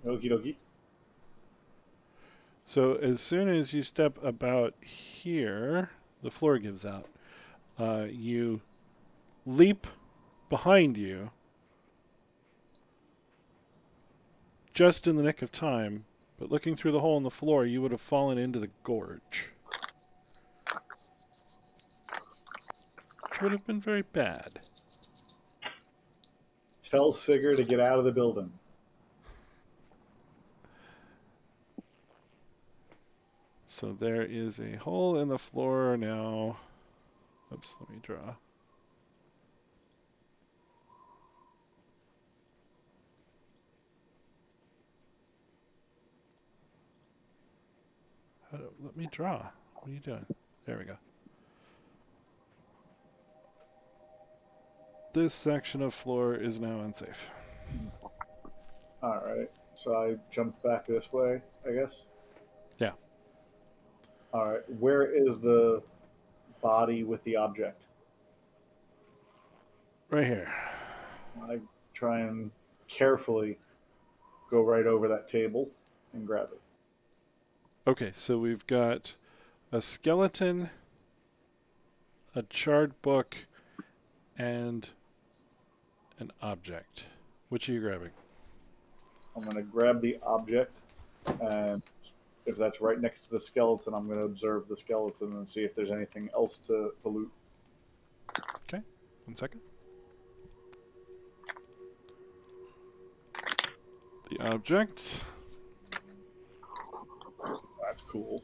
S3: Okie dokie.
S1: So as soon as you step about here, the floor gives out. You leap behind you just in the nick of time, but looking through the hole in the floor, you would have fallen into the gorge, which would have been very bad.
S3: Tell Sigurd to get out of the building.
S1: So there is a hole in the floor now. Oops, let me draw. Let me draw. What are you doing? There we go. This section of floor is now unsafe.
S3: Alright, so I jump back this way, I guess?
S1: Yeah.
S3: Alright, where is the body with the object?
S1: Right here.
S3: I try and carefully go right over that table and grab it.
S1: Okay, so we've got a skeleton, a charred book, and an object. Which are you grabbing?
S3: I'm going to grab the object, and if that's right next to the skeleton, I'm going to observe the skeleton and see if there's anything else to loot.
S1: Okay, 1 second. The object.
S3: That's cool.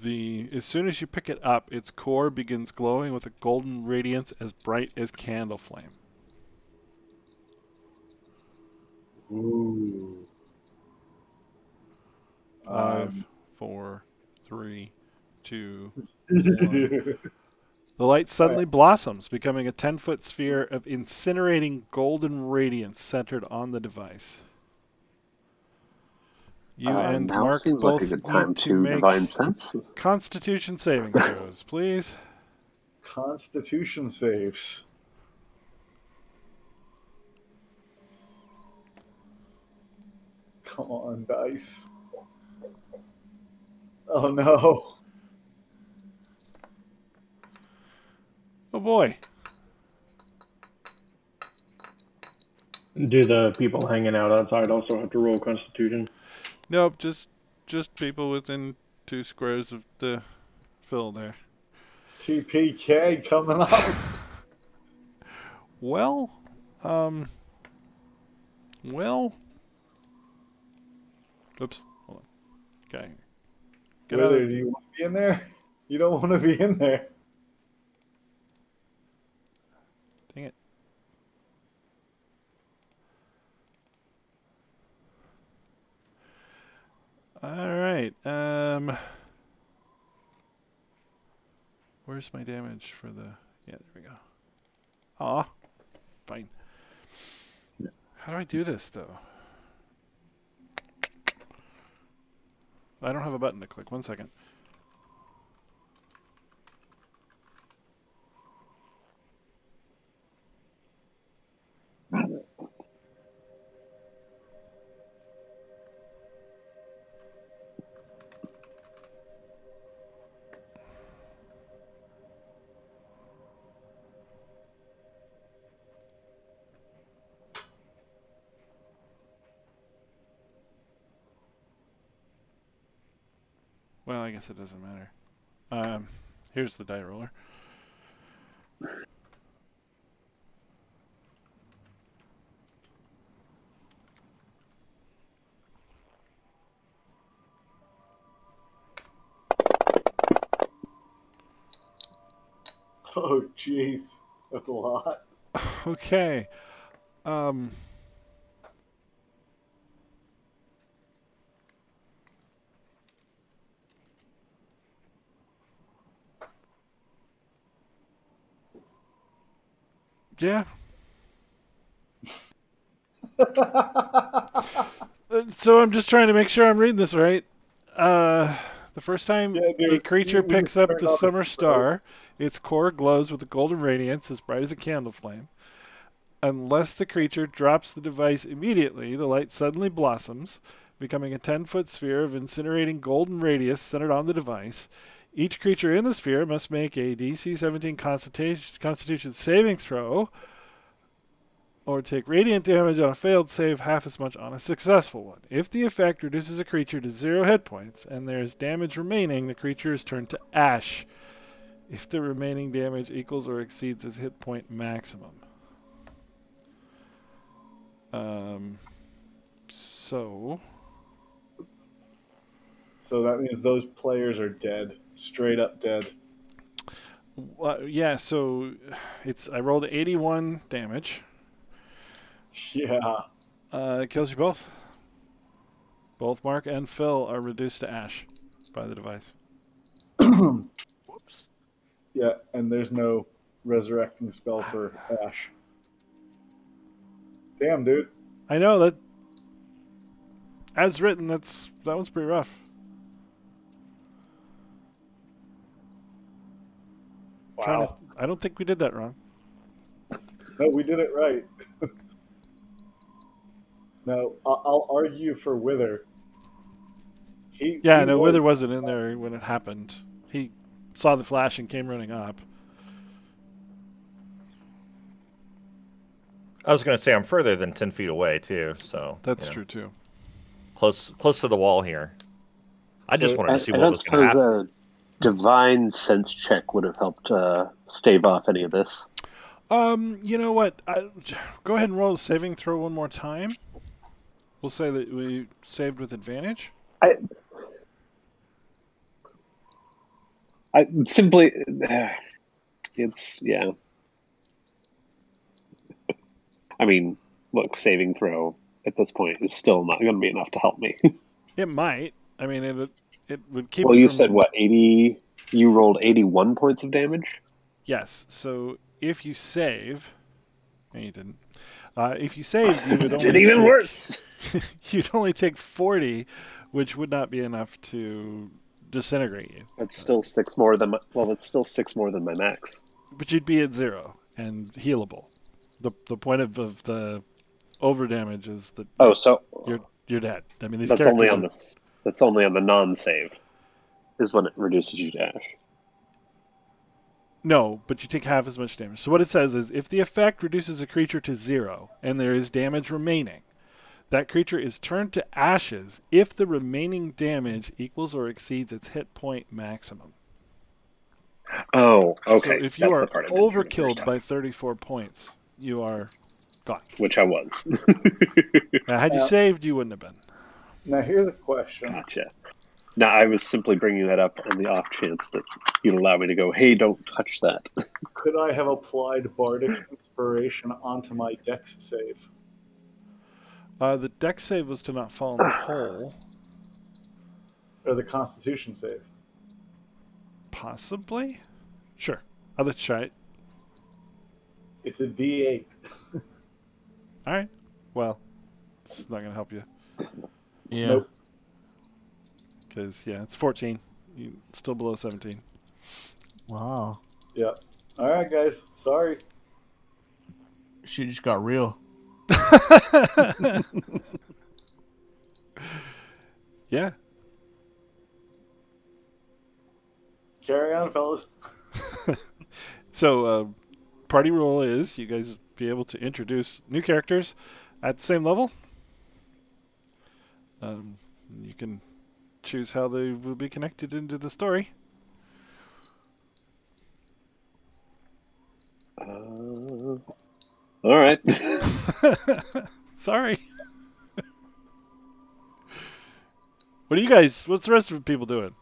S1: As soon as you pick it up, its core begins glowing with a golden radiance as bright as candle flame.
S3: Ooh.
S1: 5, 4, 3, 2, 1. The light suddenly blossoms, becoming a 10-foot sphere of incinerating golden radiance centered on the device. You and
S5: now
S1: Mark
S5: seems like a
S1: both
S5: good time
S1: need to
S5: to
S1: make
S5: divine sense.
S1: Constitution saving throws, please.
S3: Constitution saves. Come on, dice. Oh no.
S1: Oh boy.
S4: Do the people hanging out outside also have to roll Constitution?
S1: Nope, just people within 2 squares of the fill there.
S3: TPK coming up.
S1: Well, oops, hold on. Okay. Get out
S3: Whether
S1: of
S3: do you want to be in there? You don't want to be in there.
S1: Dang it. All right. Where's my damage for the... Yeah, there we go. Aw. Fine. How do I do this, though? I don't have a button to click. 1 second. Well, I guess it doesn't matter. Here's the die roller.
S3: Oh, jeez. That's a lot.
S1: Okay. Yeah. So I'm just trying to make sure I'm reading this right. The first time a creature picks up the summer star, its core glows with a golden radiance as bright as a candle flame. Unless the creature drops the device immediately, the light suddenly blossoms, becoming a 10-foot sphere of incinerating golden radius centered on the device. Each creature in the sphere must make a DC 17 Constitution saving throw, or take radiant damage on a failed save, half as much on a successful one. If the effect reduces a creature to 0 hit points and there is damage remaining, the creature is turned to ash if the remaining damage equals or exceeds its hit point maximum. So
S3: that means those players are dead. Straight up dead.
S1: yeah, so I rolled 81 damage.
S3: Yeah.
S1: It kills you both. Both Mark and Phil are reduced to ash by the device. Whoops.
S3: Yeah, and there's no resurrecting spell for Ash. Damn, dude.
S1: I know that. As written, that one's pretty rough.
S3: Wow.
S1: I don't think we did that wrong.
S3: No, we did it right. No, I'll argue for Wither.
S1: Wither wasn't in there when it happened. He saw the flash and came running up.
S6: I was going to say I'm further than 10 feet away too, so
S1: that's true too.
S6: Close to the wall here. I just wanted to see what was going to happen.
S5: A divine sense check would have helped stave off any of this.
S1: You know what? Go ahead and roll a saving throw one more time. We'll say that we saved with advantage.
S5: I simply, it's, yeah. I mean, look, saving throw at this point is still not going to be enough to help me.
S1: It might. I mean, it would keep.
S5: Well, you said what, 80? You rolled 81 points of damage?
S1: Yes. So if you save, no, you didn't. If you saved, you would only
S5: Did even worse.
S1: you'd only take 40, which would not be enough to disintegrate you.
S5: That's still 6 more than my, well, that's still 6 more than my max.
S1: But you'd be at 0 and healable. The point of the over damage is that
S5: Oh, so
S1: you're dead. I mean, these
S5: that's
S1: characters
S5: only on this. That's only on the non-save. Is when it reduces you to ash.
S1: No, but you take half as much damage. So what it says is, if the effect reduces a creature to 0 and there is damage remaining, that creature is turned to ashes if the remaining damage equals or exceeds its hit point maximum.
S5: Oh, okay.
S1: So if you
S5: That's
S1: are
S5: the part I didn't hear the first
S1: overkilled
S5: time.
S1: by 34 points, you are gone.
S5: Which I was.
S1: Now, had you saved, you wouldn't have been.
S3: Now here's a question.
S5: Gotcha. No, I was simply bringing that up on the off chance that you'd allow me to go, hey, don't touch that.
S3: Could I have applied Bardic Inspiration onto my Dex save?
S1: The dex save was to not fall in the hole.
S3: Or the Constitution save?
S1: Possibly? Sure. I'll let you try it.
S3: It's a D8.
S1: All right. Well, it's not going to help you.
S2: Yeah.
S3: Nope.
S1: Because, yeah, it's 14. You're still below 17.
S2: Wow.
S3: Yeah. All right, guys. Sorry.
S2: Shit just got real.
S1: Yeah.
S3: Carry on, fellas.
S1: So, party rule is you guys be able to introduce new characters at the same level. You can choose how they will be connected into the story.
S5: All right.
S1: Sorry. What's the rest of the people doing?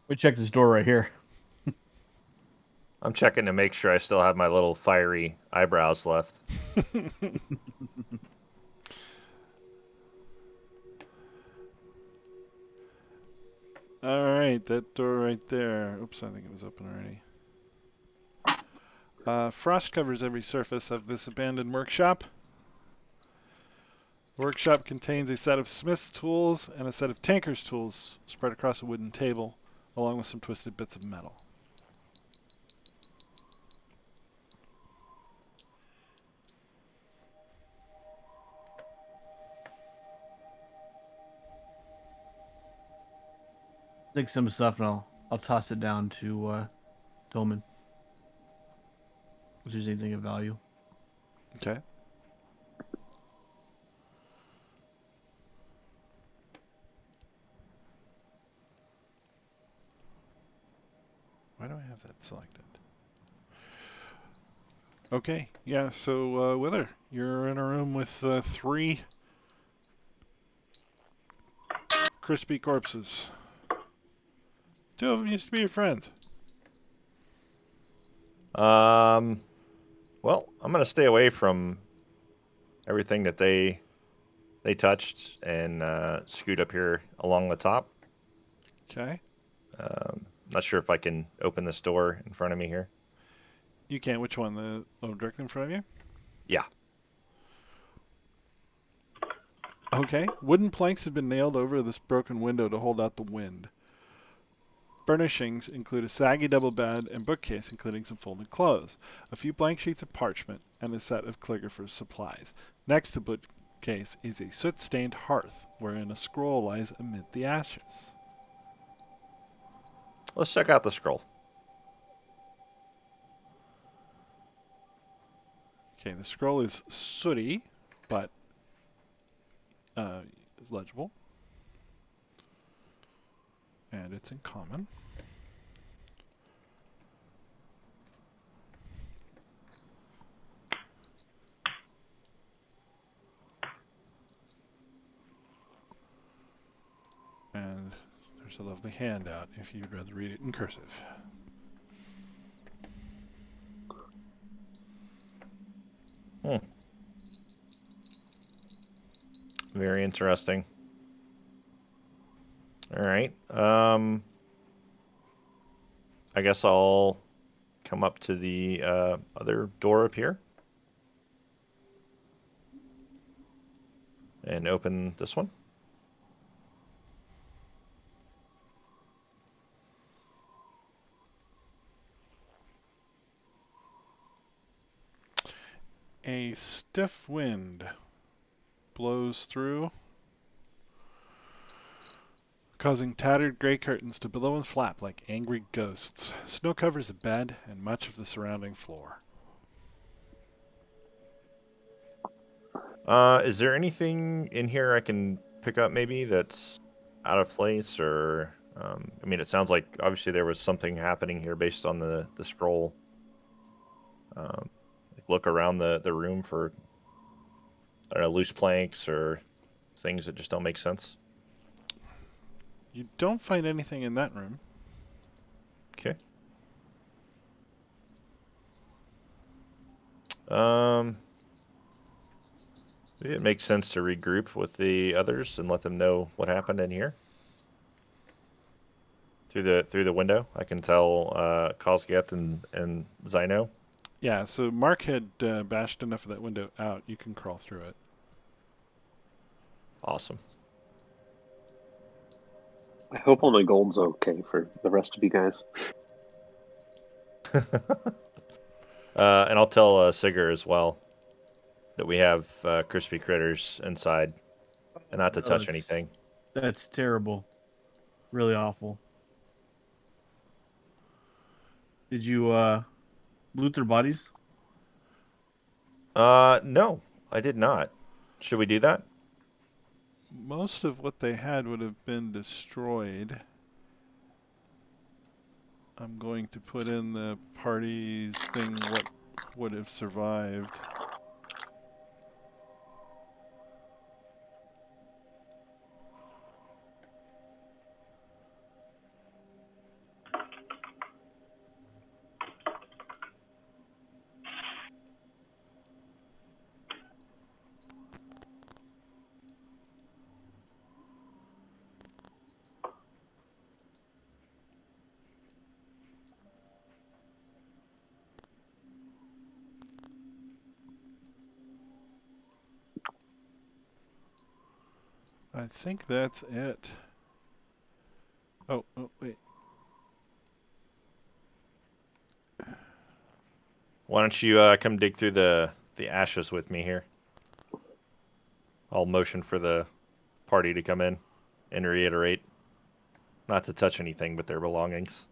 S2: We check this door right here.
S6: I'm checking to make sure I still have my little fiery eyebrows left.
S1: All right, that door right there. Oops, I think it was open already. Frost covers every surface of this abandoned workshop. The workshop contains a set of smith's tools and a set of tinker's tools spread across a wooden table, along with some twisted bits of metal.
S2: Take some stuff and I'll toss it down to Dolman. If there's anything of value.
S1: Okay. Why do I have that selected? Okay, yeah, so Wither, you're in a room with 3 crispy corpses. 2 of them used to be your friends.
S6: Well, I'm gonna stay away from everything that they touched and scoot up here along the top.
S1: Okay.
S6: Not sure if I can open this door in front of me here.
S1: You can't. Which one? The directly in front of you?
S6: Yeah.
S1: Okay. Wooden planks have been nailed over this broken window to hold out the wind. Furnishings include a saggy double bed and bookcase, including some folded clothes, a few blank sheets of parchment, and a set of calligrapher's supplies. Next to the bookcase is a soot-stained hearth, wherein a scroll lies amid the ashes.
S6: Let's check out the scroll.
S1: Okay, the scroll is sooty, but legible. And it's in common. And there's a lovely handout if you'd rather read it in cursive.
S6: Very interesting. All right. I guess I'll come up to the other door up here and open this one.
S1: A stiff wind blows through, causing tattered gray curtains to billow and flap like angry ghosts. Snow covers the bed and much of the surrounding floor.
S6: Is there anything in here I can pick up maybe that's out of place, or I mean, it sounds like obviously there was something happening here based on the scroll. Like look around the room for, I don't know, loose planks or things that just don't make sense.
S1: You don't find anything in that room.
S6: Okay. Maybe it makes sense to regroup with the others and let them know what happened in here. Through the window, I can tell Kozgeth and Zyno.
S1: Yeah, so Mark had bashed enough of that window out. You can crawl through it.
S6: Awesome.
S5: I hope all my gold's okay for the rest of you guys.
S6: And I'll tell Sigurd as well that we have crispy critters inside and not to touch anything.
S2: That's terrible. Really awful. Did you loot their bodies?
S6: No, I did not. Should we do that?
S1: Most of what they had would have been destroyed. I'm going to put in the party's thing, what would have survived. I think that's it. Oh, wait.
S6: Why don't you come dig through the ashes with me here? I'll motion for the party to come in and reiterate not to touch anything but their belongings.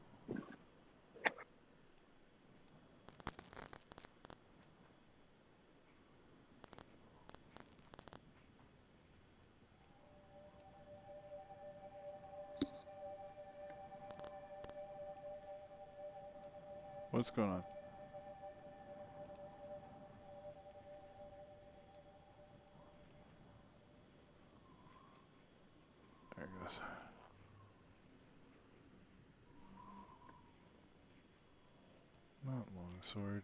S1: What's going on? There it goes. Not longsword.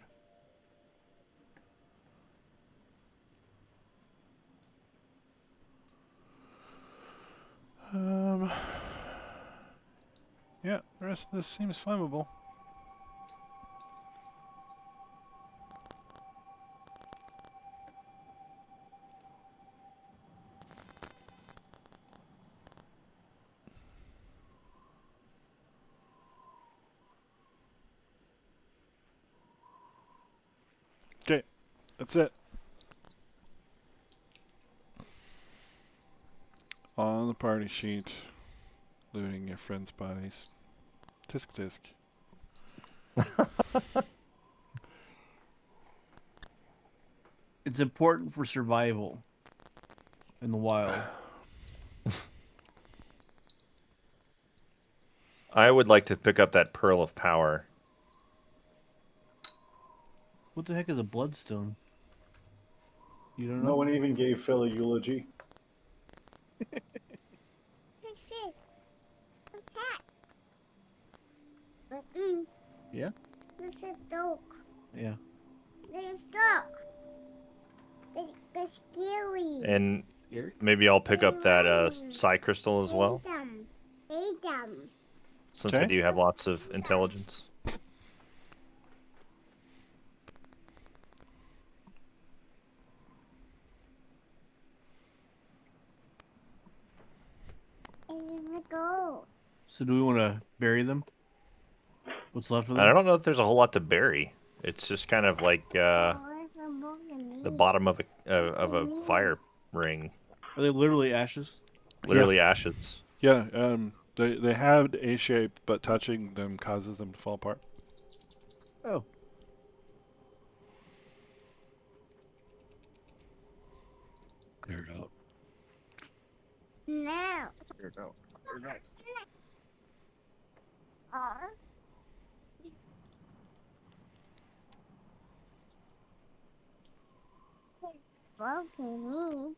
S1: Yeah, the rest of this seems flammable. Okay, that's it. On the party sheet, looting your friends' bodies. Tisk tisk.
S2: It's important for survival in the wild.
S6: I would like to pick up that Pearl of Power.
S2: What the heck is a bloodstone? You don't know?
S3: No one even gave Phil a eulogy.
S2: Yeah?
S7: There's a dog.
S2: Yeah.
S7: There's a dog. It's scary.
S6: And
S2: Scary?
S6: maybe I'll pick up that Psi Crystal as well.
S7: Eat them.
S6: since I
S1: Okay.
S6: do have lots of intelligence.
S7: Go.
S2: So do we want to bury them? What's left of them?
S6: I don't know if there's a whole lot to bury. It's just kind of like the bottom of a fire ring,
S2: Are they literally ashes?
S6: literally ashes.
S1: Yeah, they have a shape, but touching them causes them to fall apart.
S2: Oh. Clear it out.
S7: No.
S2: Clear it out. Clear it out.
S7: Broken me.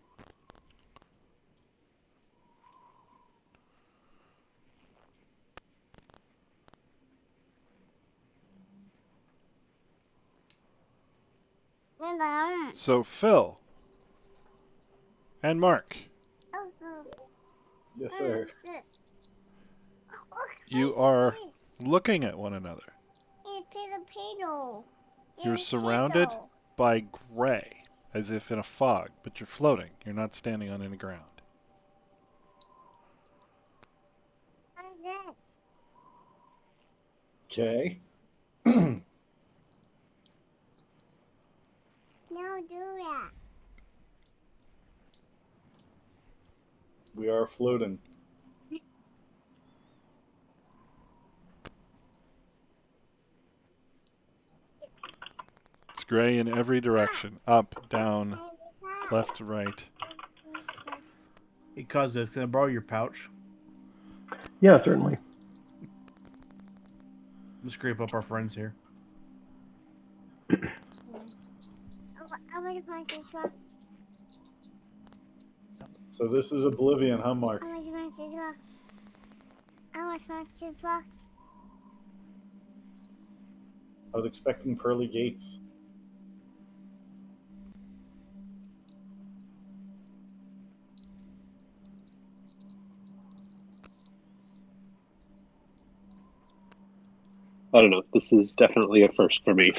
S1: So Phil and Mark,
S3: Yes, sir.
S1: you are looking at one another. You're surrounded by gray, as if in a fog, but you're floating. You're not standing on any ground.
S3: Okay.
S7: No, do that.
S3: We are floating.
S1: It's gray in every direction. Up, down, left, right.
S2: Hey, Cosette, can I borrow your pouch?
S4: Yeah, certainly.
S2: Let's scrape up our friends here.
S7: I want to find this box.
S3: So this is Oblivion, huh, Mark?
S7: I want to find this box. I want to find this box.
S3: I was expecting pearly gates.
S5: I don't know. This is definitely a first for me.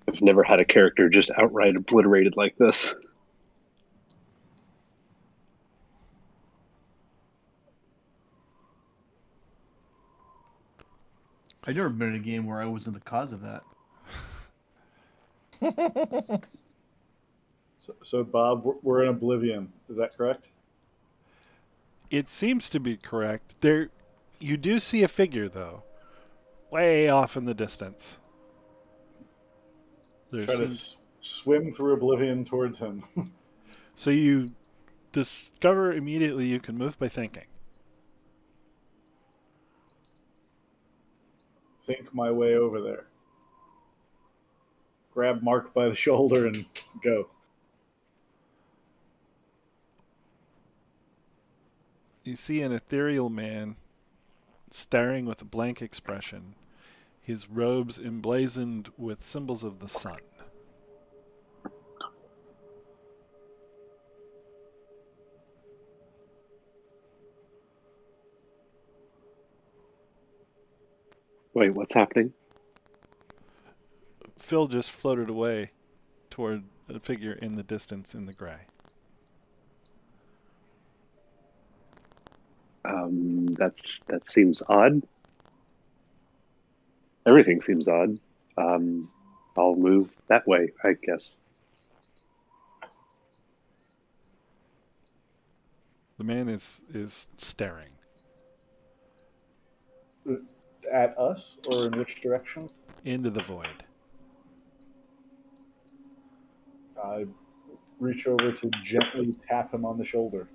S5: I've never had a character just outright obliterated like this.
S2: I've never been in a game where I wasn't the cause of that.
S3: So Bob, we're in Oblivion. Is that correct?
S1: It seems to be correct. There, you do see a figure, though, way off in the distance. There
S3: Try to
S1: seems...
S3: swim through Oblivion towards him.
S1: So you discover immediately you can move by thinking.
S3: Think my way over there. Grab Mark by the shoulder and go.
S1: You see an ethereal man staring with a blank expression, his robes emblazoned with symbols of the sun.
S5: Wait, what's happening?
S1: Phil just floated away toward a figure in the distance in the gray.
S5: That seems odd. Everything seems odd. I'll move that way, I guess.
S1: The man is staring.
S3: At us, or in which direction?
S1: Into the void.
S3: I reach over to gently tap him on the shoulder.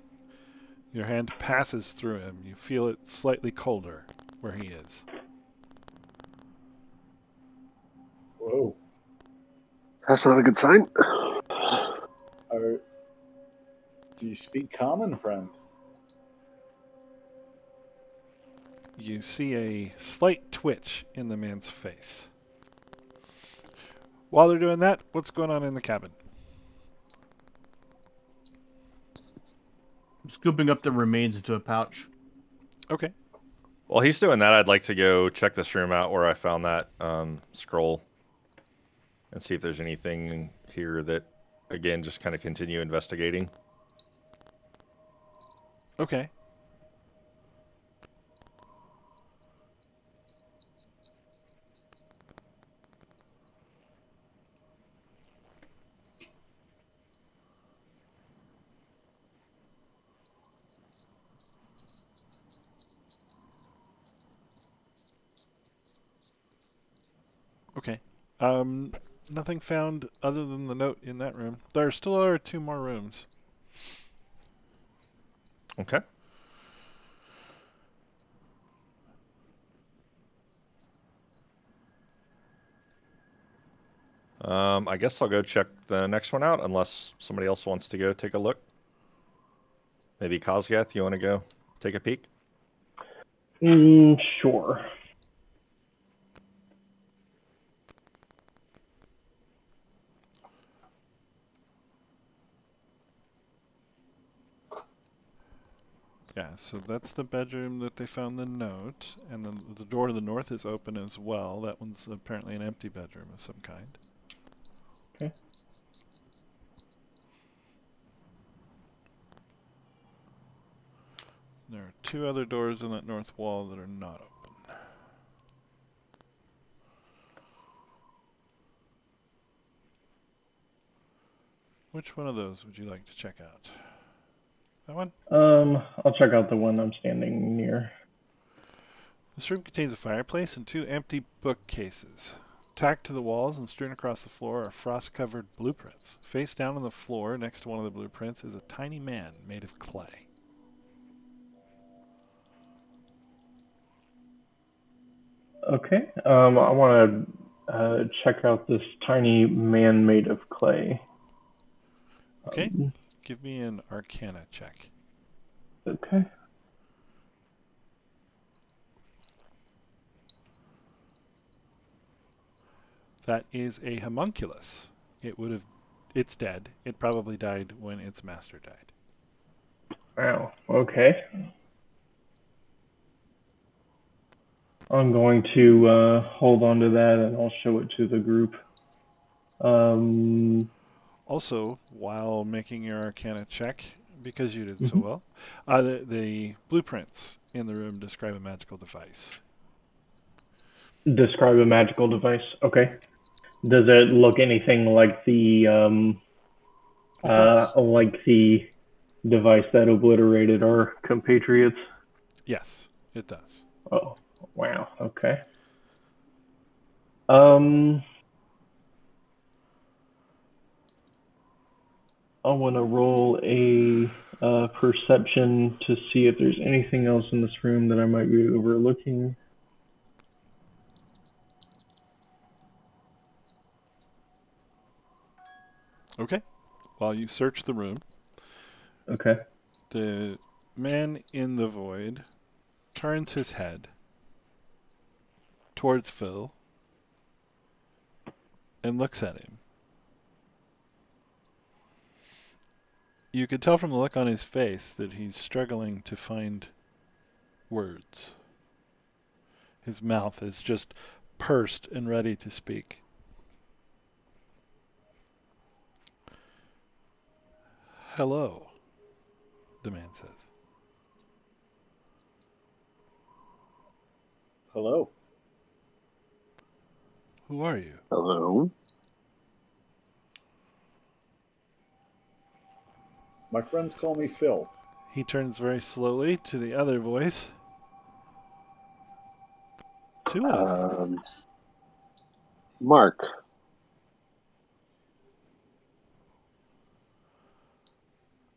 S1: Your hand passes through him. You feel it slightly colder where he is.
S3: Whoa.
S5: That's not a good sign.
S3: Do you speak common, friend?
S1: You see a slight twitch in the man's face. While they're doing that, what's going on in the cabin?
S2: I'm scooping up the remains into a pouch.
S1: Okay.
S6: While he's doing that, I'd like to go check this room out where I found that scroll and see if there's anything here that, again, just kind of continue investigating.
S1: Okay. Okay. Nothing found other than the note in that room. There still are 2 more rooms.
S6: Okay. I guess I'll go check the next one out, unless somebody else wants to go take a look. Maybe Kozgath, you want to go take a peek?
S4: Sure.
S1: Yeah, so that's the bedroom that they found the note, and then the door to the north is open as well. That one's apparently an empty bedroom of some kind.
S4: Okay.
S1: There are 2 other doors in that north wall that are not open. Which one of those would you like to check out? That one?
S4: I'll check out the one I'm standing near.
S1: This room contains a fireplace and 2 empty bookcases. Tacked to the walls and strewn across the floor are frost-covered blueprints. Face down on the floor next to one of the blueprints is a tiny man made of clay.
S4: Okay. I want to check out this tiny man made of clay.
S1: Okay. Give me an Arcana check.
S4: Okay.
S1: That is a homunculus. It's dead. It probably died when its master died.
S4: Wow. Okay. I'm going to hold on to that, and I'll show it to the group.
S1: Also, while making your Arcana check, because you did so well, the blueprints in the room describe a magical device.
S4: Describe a magical device. Okay. Does it look anything like the device that obliterated our compatriots?
S1: Yes, it does.
S4: Oh, wow. Okay. I want to roll a perception to see if there's anything else in this room that I might be overlooking.
S1: Okay. While you search the room,
S4: Okay.
S1: the man in the void turns his head towards Phil and looks at him. You could tell from the look on his face that he's struggling to find words. His mouth is just pursed and ready to speak. Hello, the man says.
S3: Hello.
S1: Who are you?
S5: Hello.
S3: My friends call me Phil.
S1: He turns very slowly to the other voice. 2 of you.
S5: Mark.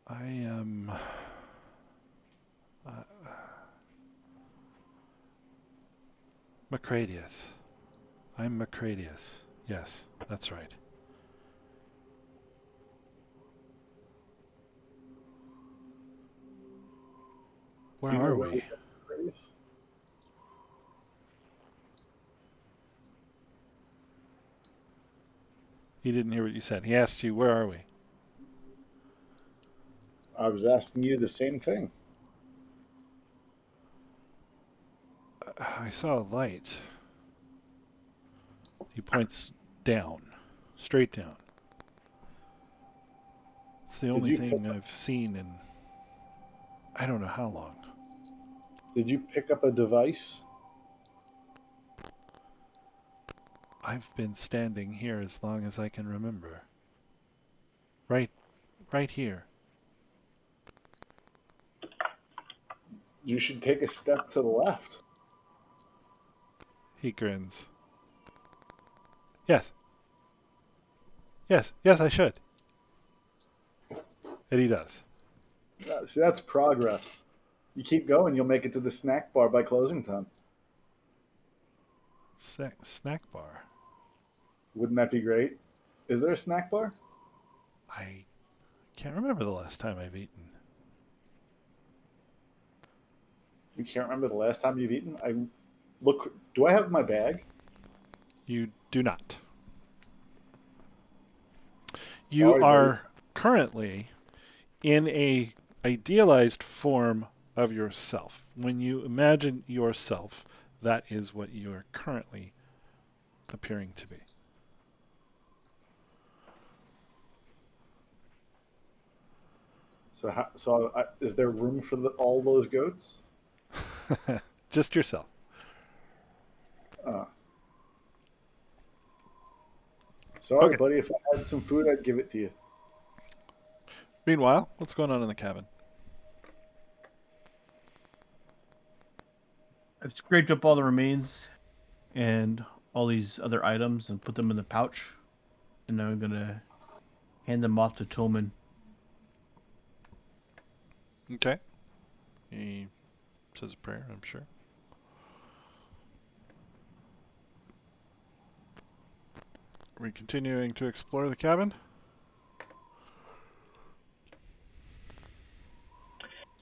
S1: I am... Macradius. I'm Macradius. Yes, that's right. Where
S3: Do you know
S1: are
S3: where
S1: we? He didn't hear what you said. He asked you, where are we?
S3: I was asking you the same thing.
S1: I saw a light. He points down, straight down. It's the only thing I've seen in I don't know how long.
S3: Did you pick up a device?
S1: I've been standing here as long as I can remember. Right here.
S3: You should take a step to the left.
S1: He grins. Yes. Yes, I should. And he does.
S3: Yeah, see, that's progress. You keep going, you'll make it to the snack bar by closing time.
S1: Snack bar.
S3: Wouldn't that be great? Is there a snack bar?
S1: I can't remember the last time I've eaten.
S3: You can't remember the last time you've eaten? Do I have my bag?
S1: You do not. You
S3: Sorry,
S1: are
S3: buddy.
S1: currently in a idealized form of yourself. When you imagine yourself, that is what you are currently appearing to be.
S3: Is there room for all those goats?
S1: Just yourself.
S3: Sorry,
S1: Okay.
S3: buddy. If I had some food, I'd give it to you.
S1: Meanwhile, what's going on in the cabin?
S2: I've scraped up all the remains and all these other items and put them in the pouch. And now I'm going to hand them off to Tillman.
S1: Okay. He says a prayer, I'm sure. Are we continuing to explore the cabin?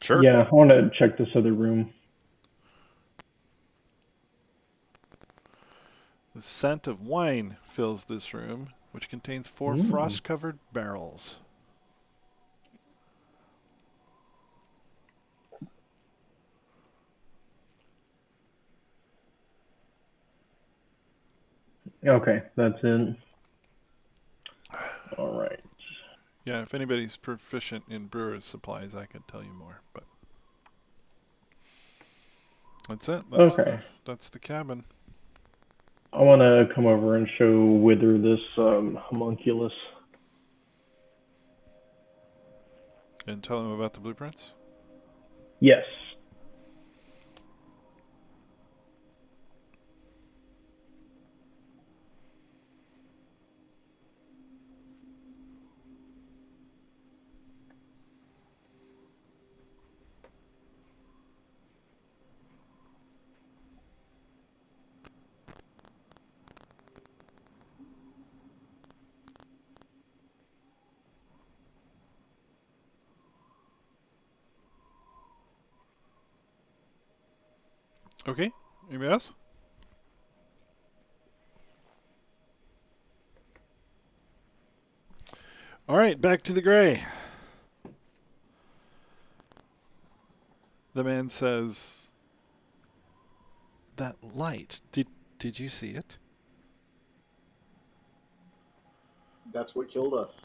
S6: Sure.
S4: Yeah, I want to check this other room.
S1: The scent of wine fills this room, which contains 4
S4: Ooh.
S1: frost-covered barrels.
S4: Okay, that's it. All right.
S1: Yeah, if anybody's proficient in brewer's supplies, I could tell you more, but that's it.
S4: Okay.
S1: That's the cabin.
S4: I want to come over and show Wither this homunculus.
S1: And tell him about the blueprints?
S4: Yes.
S1: Okay. Anybody else? All right, back to the gray. The man says, "That light, did you see it?"
S3: That's what killed us.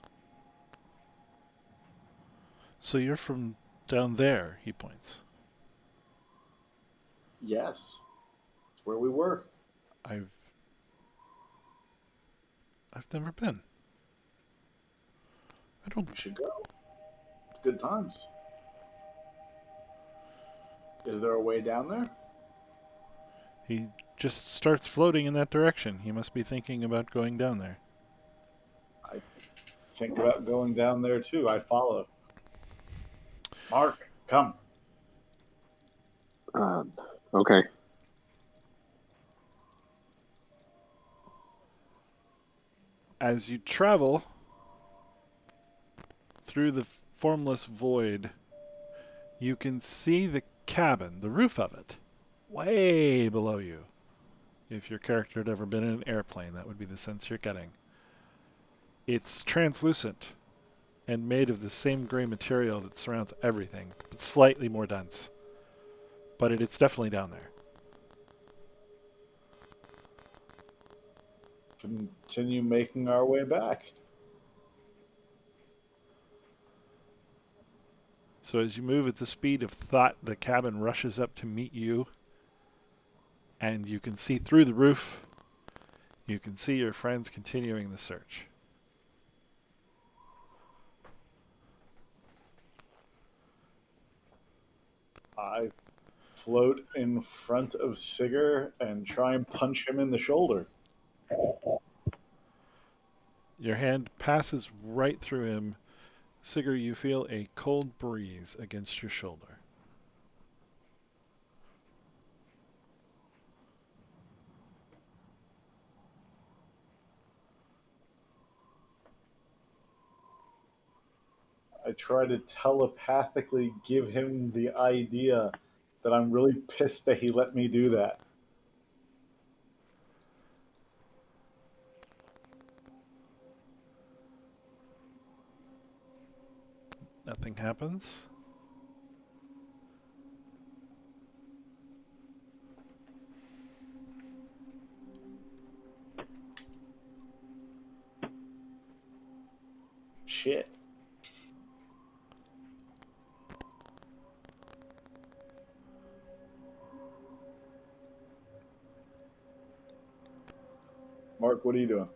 S1: So you're from down there, he points.
S3: Yes. It's where we were.
S1: I've never been. I don't.
S3: We should go. It's good times. Is there a way down there?
S1: He just starts floating in that direction. He must be thinking about going down there.
S3: I think about going down there too. I follow. Mark, come.
S5: Okay.
S1: As you travel through the formless void, you can see the cabin, the roof of it, way below you. If your character had ever been in an airplane, that would be the sense you're getting. It's translucent and made of the same gray material that surrounds everything, but slightly more dense. But it's definitely down there.
S3: continue making our way back.
S1: So as you move at the speed of thought, the cabin rushes up to meet you, and you can see through the roof. You can see your friends continuing the search.
S3: I float in front of Sigger and try and punch him in the shoulder.
S1: Your hand passes right through him. Sigurd, you feel a cold breeze against your shoulder.
S3: I try to telepathically give him the idea that I'm really pissed that he let me do that.
S1: Nothing happens.
S3: Shit. Mark, what are you doing?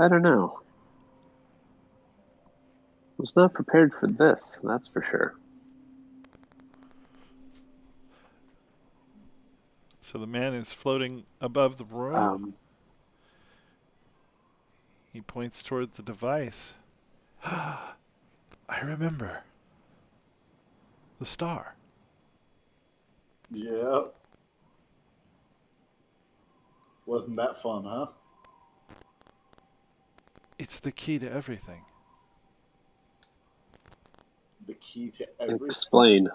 S5: I don't know. Was not prepared for this, that's for sure.
S1: So the man is floating above the room. He points towards the device. I remember. The star.
S3: Yep. Wasn't that fun, huh?
S1: It's the key to everything.
S3: The key to everything.
S5: Explain.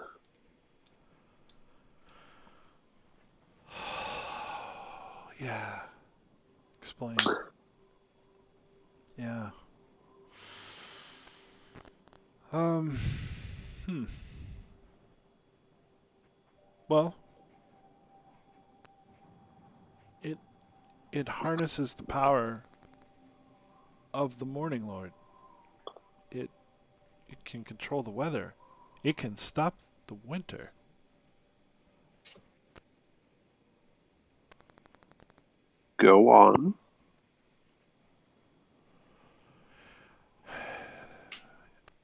S1: Yeah. Explain. Yeah. Well, it harnesses the power of the Morning Lord. It can control the weather. It can stop the winter.
S5: Go on.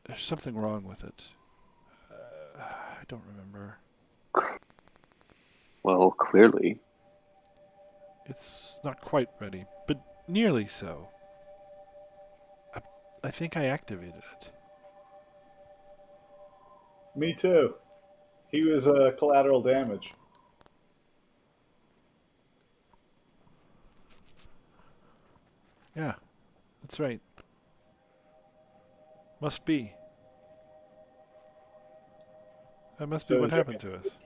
S1: There's something wrong with it. I don't remember.
S5: Well, clearly.
S1: It's not quite ready, but nearly so. I think I activated it.
S3: Me too. He was collateral damage.
S1: Yeah, that's right. Must be. That must be
S3: So
S1: what happened to us.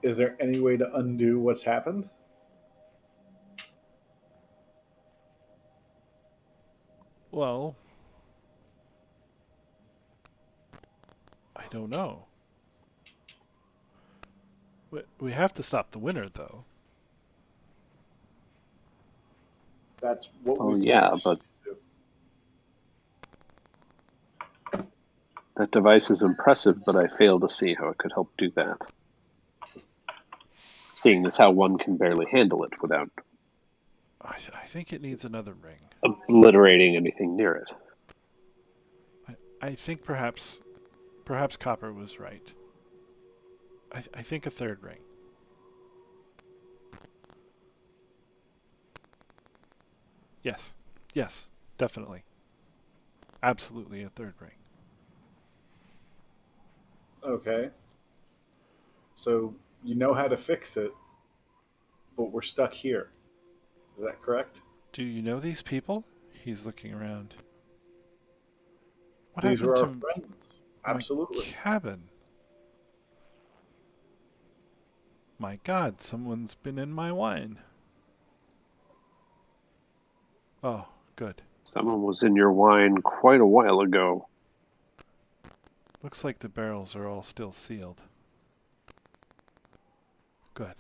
S3: Is there any way to undo what's happened?
S1: Well, I don't know. We have to stop the winter, though.
S3: That's what
S5: Oh,
S3: we
S5: yeah, but that device is impressive, but I fail to see how it could help do that. Seeing as how one can barely handle it without
S1: I think it needs another ring.
S5: obliterating anything near it.
S1: I think perhaps Copper was right. I think a third ring. Yes, definitely. Absolutely a third ring.
S3: Okay. So you know how to fix it, but we're stuck here. Is that correct?
S1: Do you know these people? He's looking around. What
S3: These
S1: happened
S3: are
S1: to
S3: our friends. Absolutely.
S1: my cabin? My God, someone's been in my wine. Oh, good.
S5: Someone was in your wine quite a while ago.
S1: Looks like the barrels are all still sealed. Good.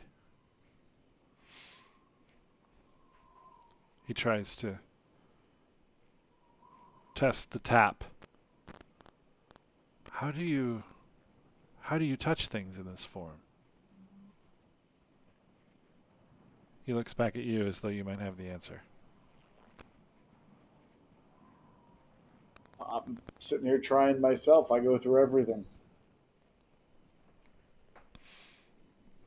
S1: He tries to test the tap. How do you touch things in this form? He looks back at you as though you might have the answer.
S3: I'm sitting here trying myself. I go through everything.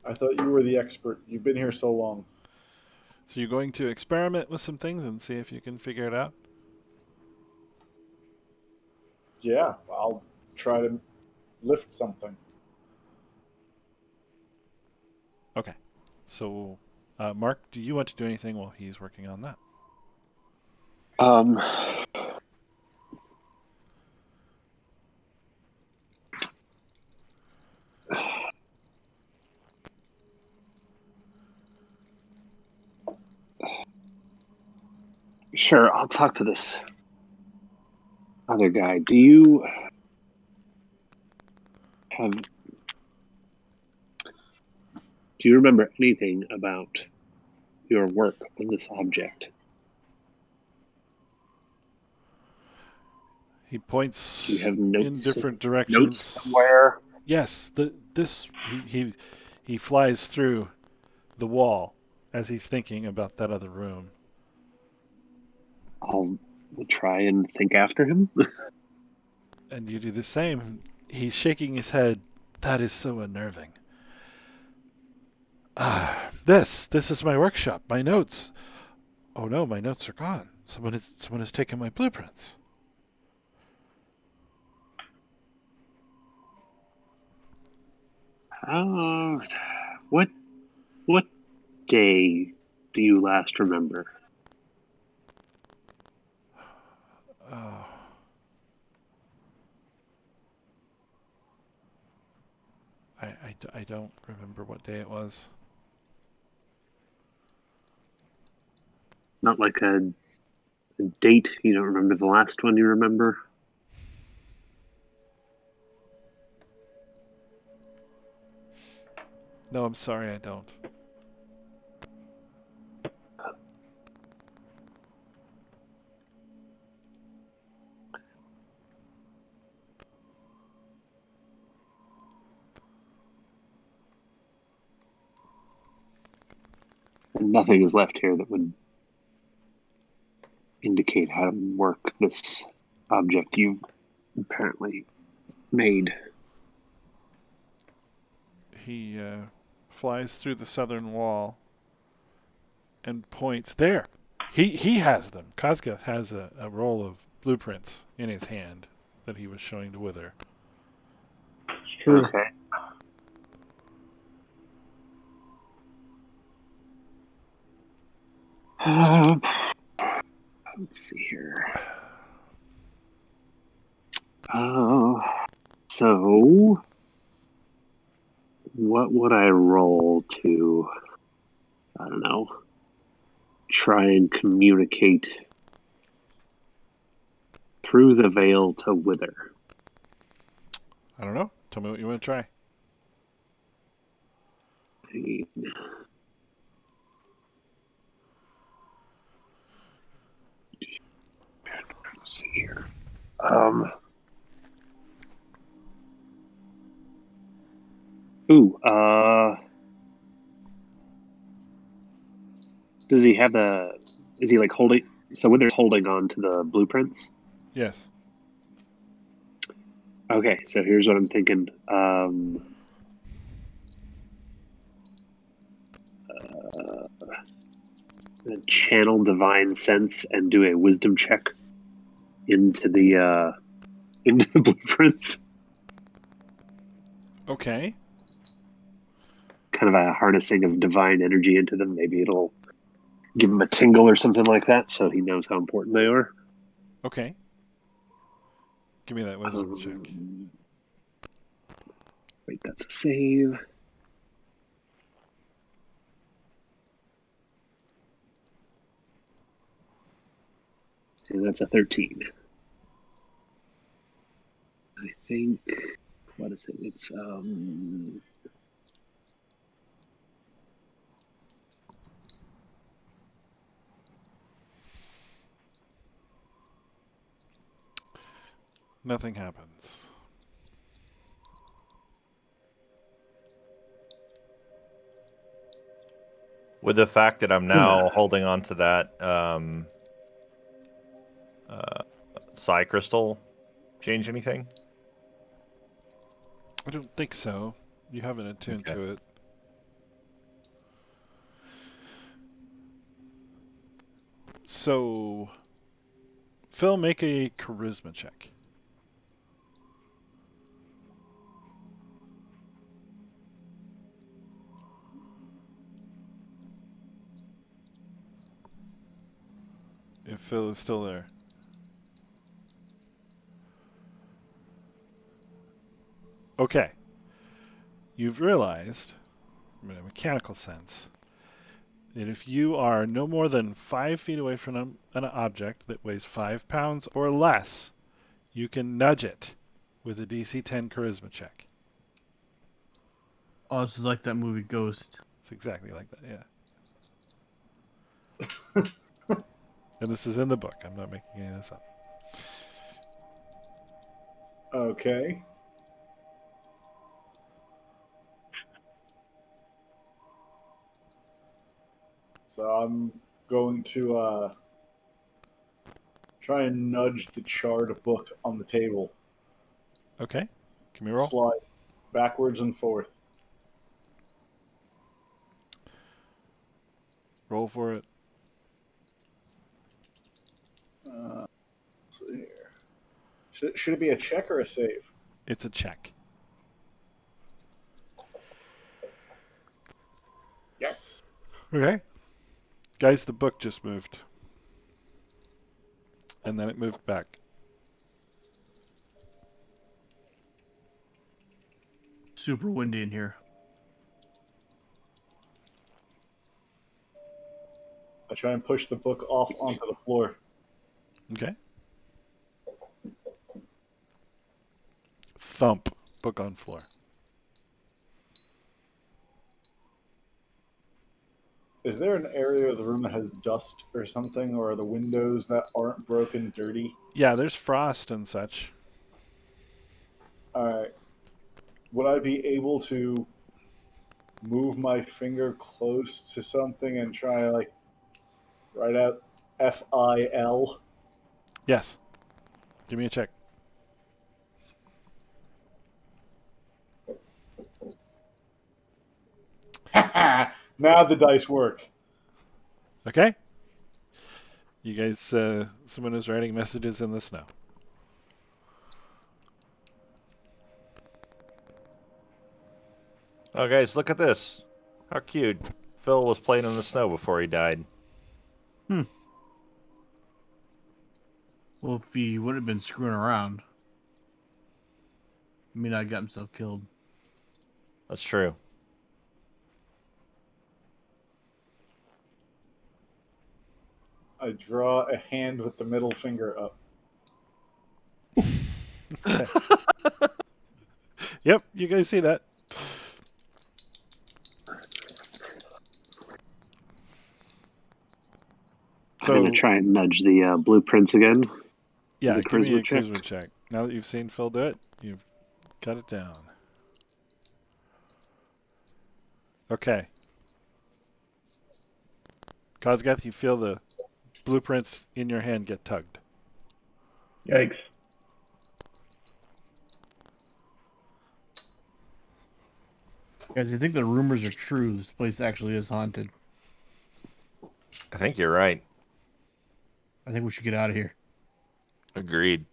S3: I thought you were the expert. You've been here so long.
S1: So you're going to experiment with some things and see if you can figure it out?
S3: Yeah, I'll try to lift something.
S1: Okay. So, Mark, do you want to do anything while he's working on that?
S5: Sure, I'll talk to this other guy. Do you remember anything about your work on this object?
S1: He points
S5: Do you have
S1: in
S5: notes?
S1: different directions.
S5: Notes somewhere?
S1: Yes, he flies through the wall as he's thinking about that other room.
S5: I'll try and think after him.
S1: And you do the same. He's shaking his head. That is so unnerving. This is my workshop. My notes. Oh no, my notes are gone. Someone has taken my blueprints.
S5: What day do you last remember?
S1: Oh. I don't remember what day it was.
S5: Not like a date? You don't remember the last one you remember?
S1: No, I'm sorry, I don't.
S5: And nothing is left here that would indicate how to work this object you've apparently made.
S1: He flies through the southern wall and points there. He has them. Kazka has a roll of blueprints in his hand that he was showing to Wither.
S4: It's true.
S5: Okay. Let's see here. So what would I roll to, I don't know, try and communicate through the veil to Wither?
S1: I don't know. Tell me what you want to try.
S5: Let's see here. Does he have is he like holding, so Wither's holding on to the blueprints?
S1: Yes.
S5: Okay, so here's what I'm thinking. Channel divine sense and do a wisdom check into the blueprints.
S1: Okay.
S5: Kind of a harnessing of divine energy into them. Maybe it'll give him a tingle or something like that, so he knows how important they are.
S1: Okay. Give me that wisdom check.
S5: Wait, that's a save. And that's a 13. I think, what is it? It's
S1: Nothing happens.
S6: With the fact that I'm now holding on to that psi crystal, change anything?
S1: I don't think so. You haven't attuned
S6: Okay.
S1: to it. So, Phil, make a charisma check. If Phil is still there. Okay. You've realized, in a mechanical sense, that if you are no more than 5 feet away from an object that weighs 5 pounds or less, you can nudge it with a DC 10 charisma check.
S2: Oh, this is like that movie Ghost.
S1: It's exactly like that, yeah. And this is in the book. I'm not making any of this up.
S3: Okay. So I'm going to try and nudge the charred book on the table.
S1: Okay. Can we roll?
S3: Slide backwards and forth.
S1: Roll for it.
S3: Let's see here. Should it be a check or a save?
S1: It's a check.
S3: Yes.
S1: Okay. Guys, the book just moved. And then it moved back.
S2: Super windy in here.
S3: I try and push the book off onto the floor.
S1: Okay. Thump. Book on floor.
S3: Is there an area of the room that has dust or something, or are the windows that aren't broken dirty?
S1: Yeah, there's frost and such.
S3: Alright. Would I be able to move my finger close to something and try, like, write out F-I-L?
S1: Yes. Give me a check.
S3: Now the dice work.
S1: Okay. You guys, someone is writing messages in the snow.
S6: Oh, guys, look at this. How cute. Phil was playing in the snow before he died.
S2: Well, if he would have been screwing around, I mean, I got himself killed.
S6: That's true.
S3: I draw a hand with the middle finger up.
S1: Yep, you guys see that.
S5: I'm going to try and nudge the blueprints again.
S1: Yeah,
S5: the
S1: give me a
S5: charisma check.
S1: charisma check. Now that you've seen Phil do it, you've cut it down. Okay. Kozgath, you feel the blueprints in your hand get tugged.
S4: Yikes.
S2: Guys, I think the rumors are true. This place actually is haunted.
S6: I think you're right.
S2: I think we should get out of here.
S6: Agreed.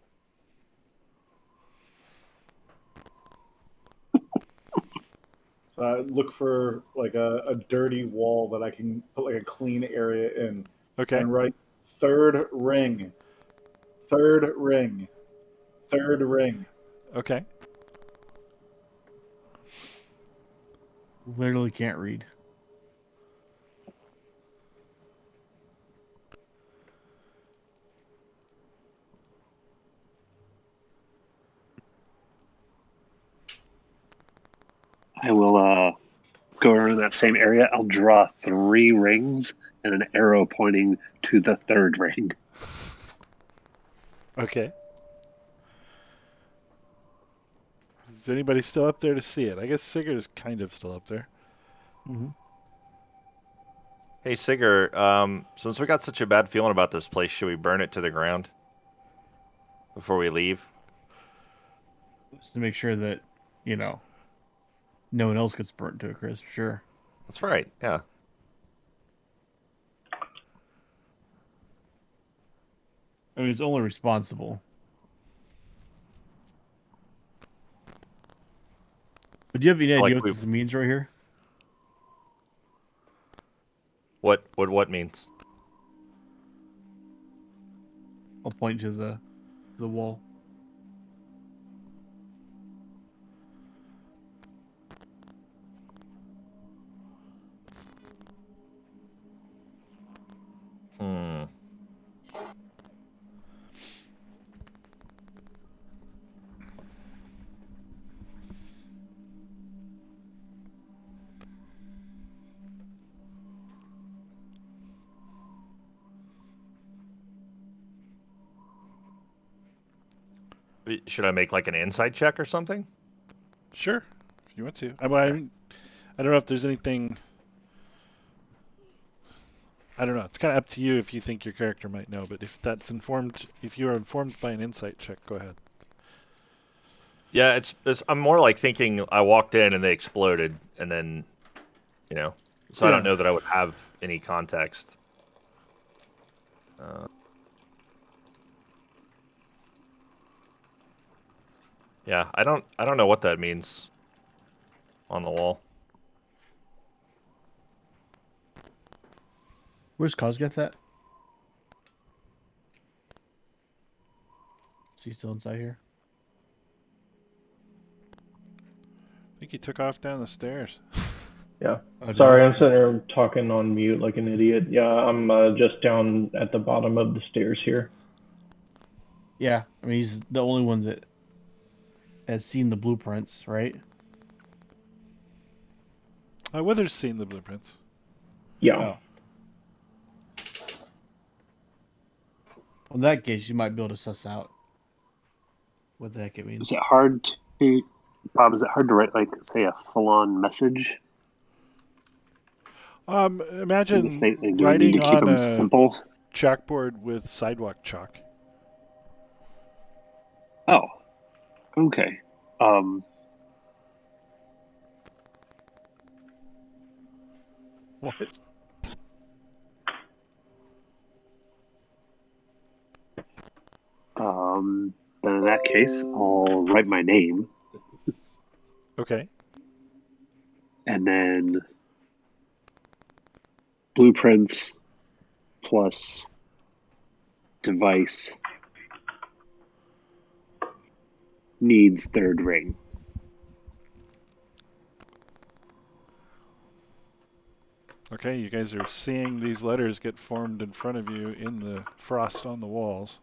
S3: So I look for like a dirty wall that I can put like a clean area in.
S1: Okay.
S3: And write third ring. Third ring. Third ring.
S1: Okay.
S2: Literally can't read.
S5: go around that same area. I'll draw 3 rings and an arrow pointing to the 3rd ring.
S1: Okay. Is anybody still up there to see it? I guess Sigurd is kind of still up there.
S2: Mm-hmm.
S6: Hey, Sigurd, since we got such a bad feeling about this place, should we burn it to the ground before we leave?
S2: Just to make sure that, no one else gets burnt to a crisp, sure.
S6: That's right, yeah.
S2: I mean, it's only responsible. But do you have any idea what this means right here?
S6: What means?
S2: I'll point to the wall.
S6: Hmm. Should I make like an insight check or something?
S1: Sure, if you want to. I don't know if there's anything. I don't know. It's kind of up to you if you think your character might know. But if you are informed by an insight check, go ahead.
S6: Yeah, I'm more like thinking I walked in and they exploded, and then, so I don't know that I would have any context. Yeah, I don't know what that means on the wall.
S2: Where's Cos get that? Is he still inside here?
S1: I think he took off down the stairs.
S4: Yeah.
S2: Oh,
S4: Sorry, I'm sitting there talking on mute like an idiot. Yeah, I'm just down at the bottom of the stairs here.
S2: Yeah, I mean, he's the only one that has seen the blueprints, right?
S1: Wither's seen the blueprints.
S4: Yeah.
S2: Oh. Well, in that case, you might be able to suss out what the heck it means.
S5: Is it hard to, Bob, is it hard to write, like, say, a full-on message?
S1: Imagine
S5: Do we need
S1: writing
S5: to keep
S1: on
S5: them
S1: a
S5: simple?
S1: chalkboard with sidewalk chalk.
S5: Oh, okay.
S2: What?
S5: Then in that case, I'll write my name,
S1: Okay.
S5: and then blueprints plus device needs 3rd ring.
S1: Okay, you guys are seeing these letters get formed in front of you in the frost on the walls.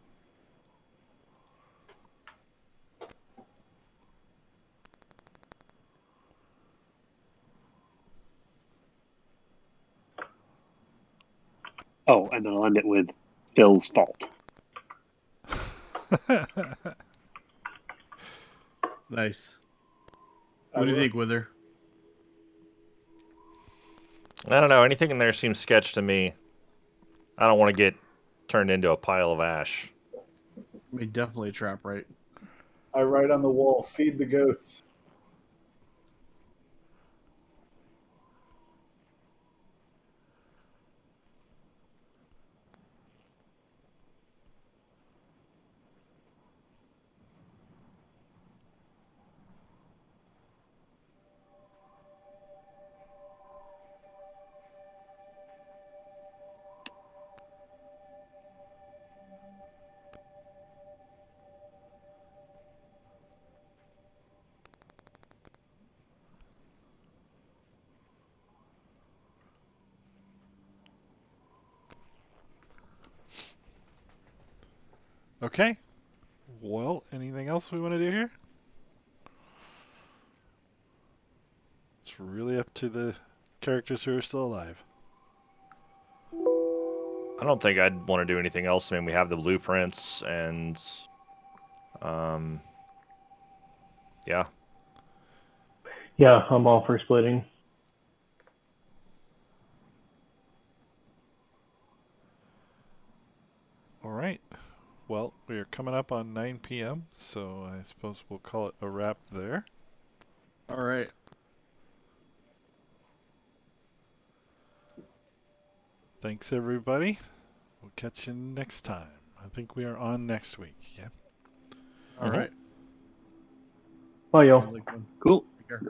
S5: Oh, and then I'll end it with Phil's fault.
S2: Nice. What do you think, Wither?
S6: I don't know. Anything in there seems sketch to me. I don't want to get turned into a pile of ash.
S2: I mean, definitely a trap, right?
S3: I write on the wall, feed the goats.
S1: Okay. Well, anything else we want to do here? It's really up to the characters who are still alive.
S6: I don't think I'd want to do anything else. I mean, we have the blueprints and, yeah.
S4: Yeah, I'm all for splitting.
S1: All right. Well, we are coming up on 9 p.m., so I suppose we'll call it a wrap there.
S2: All right.
S1: Thanks, everybody. We'll catch you next time. I think we are on next week. Yeah.
S2: All right.
S4: Bye, y'all.
S2: Sounds like fun.
S5: Cool.
S2: Take care.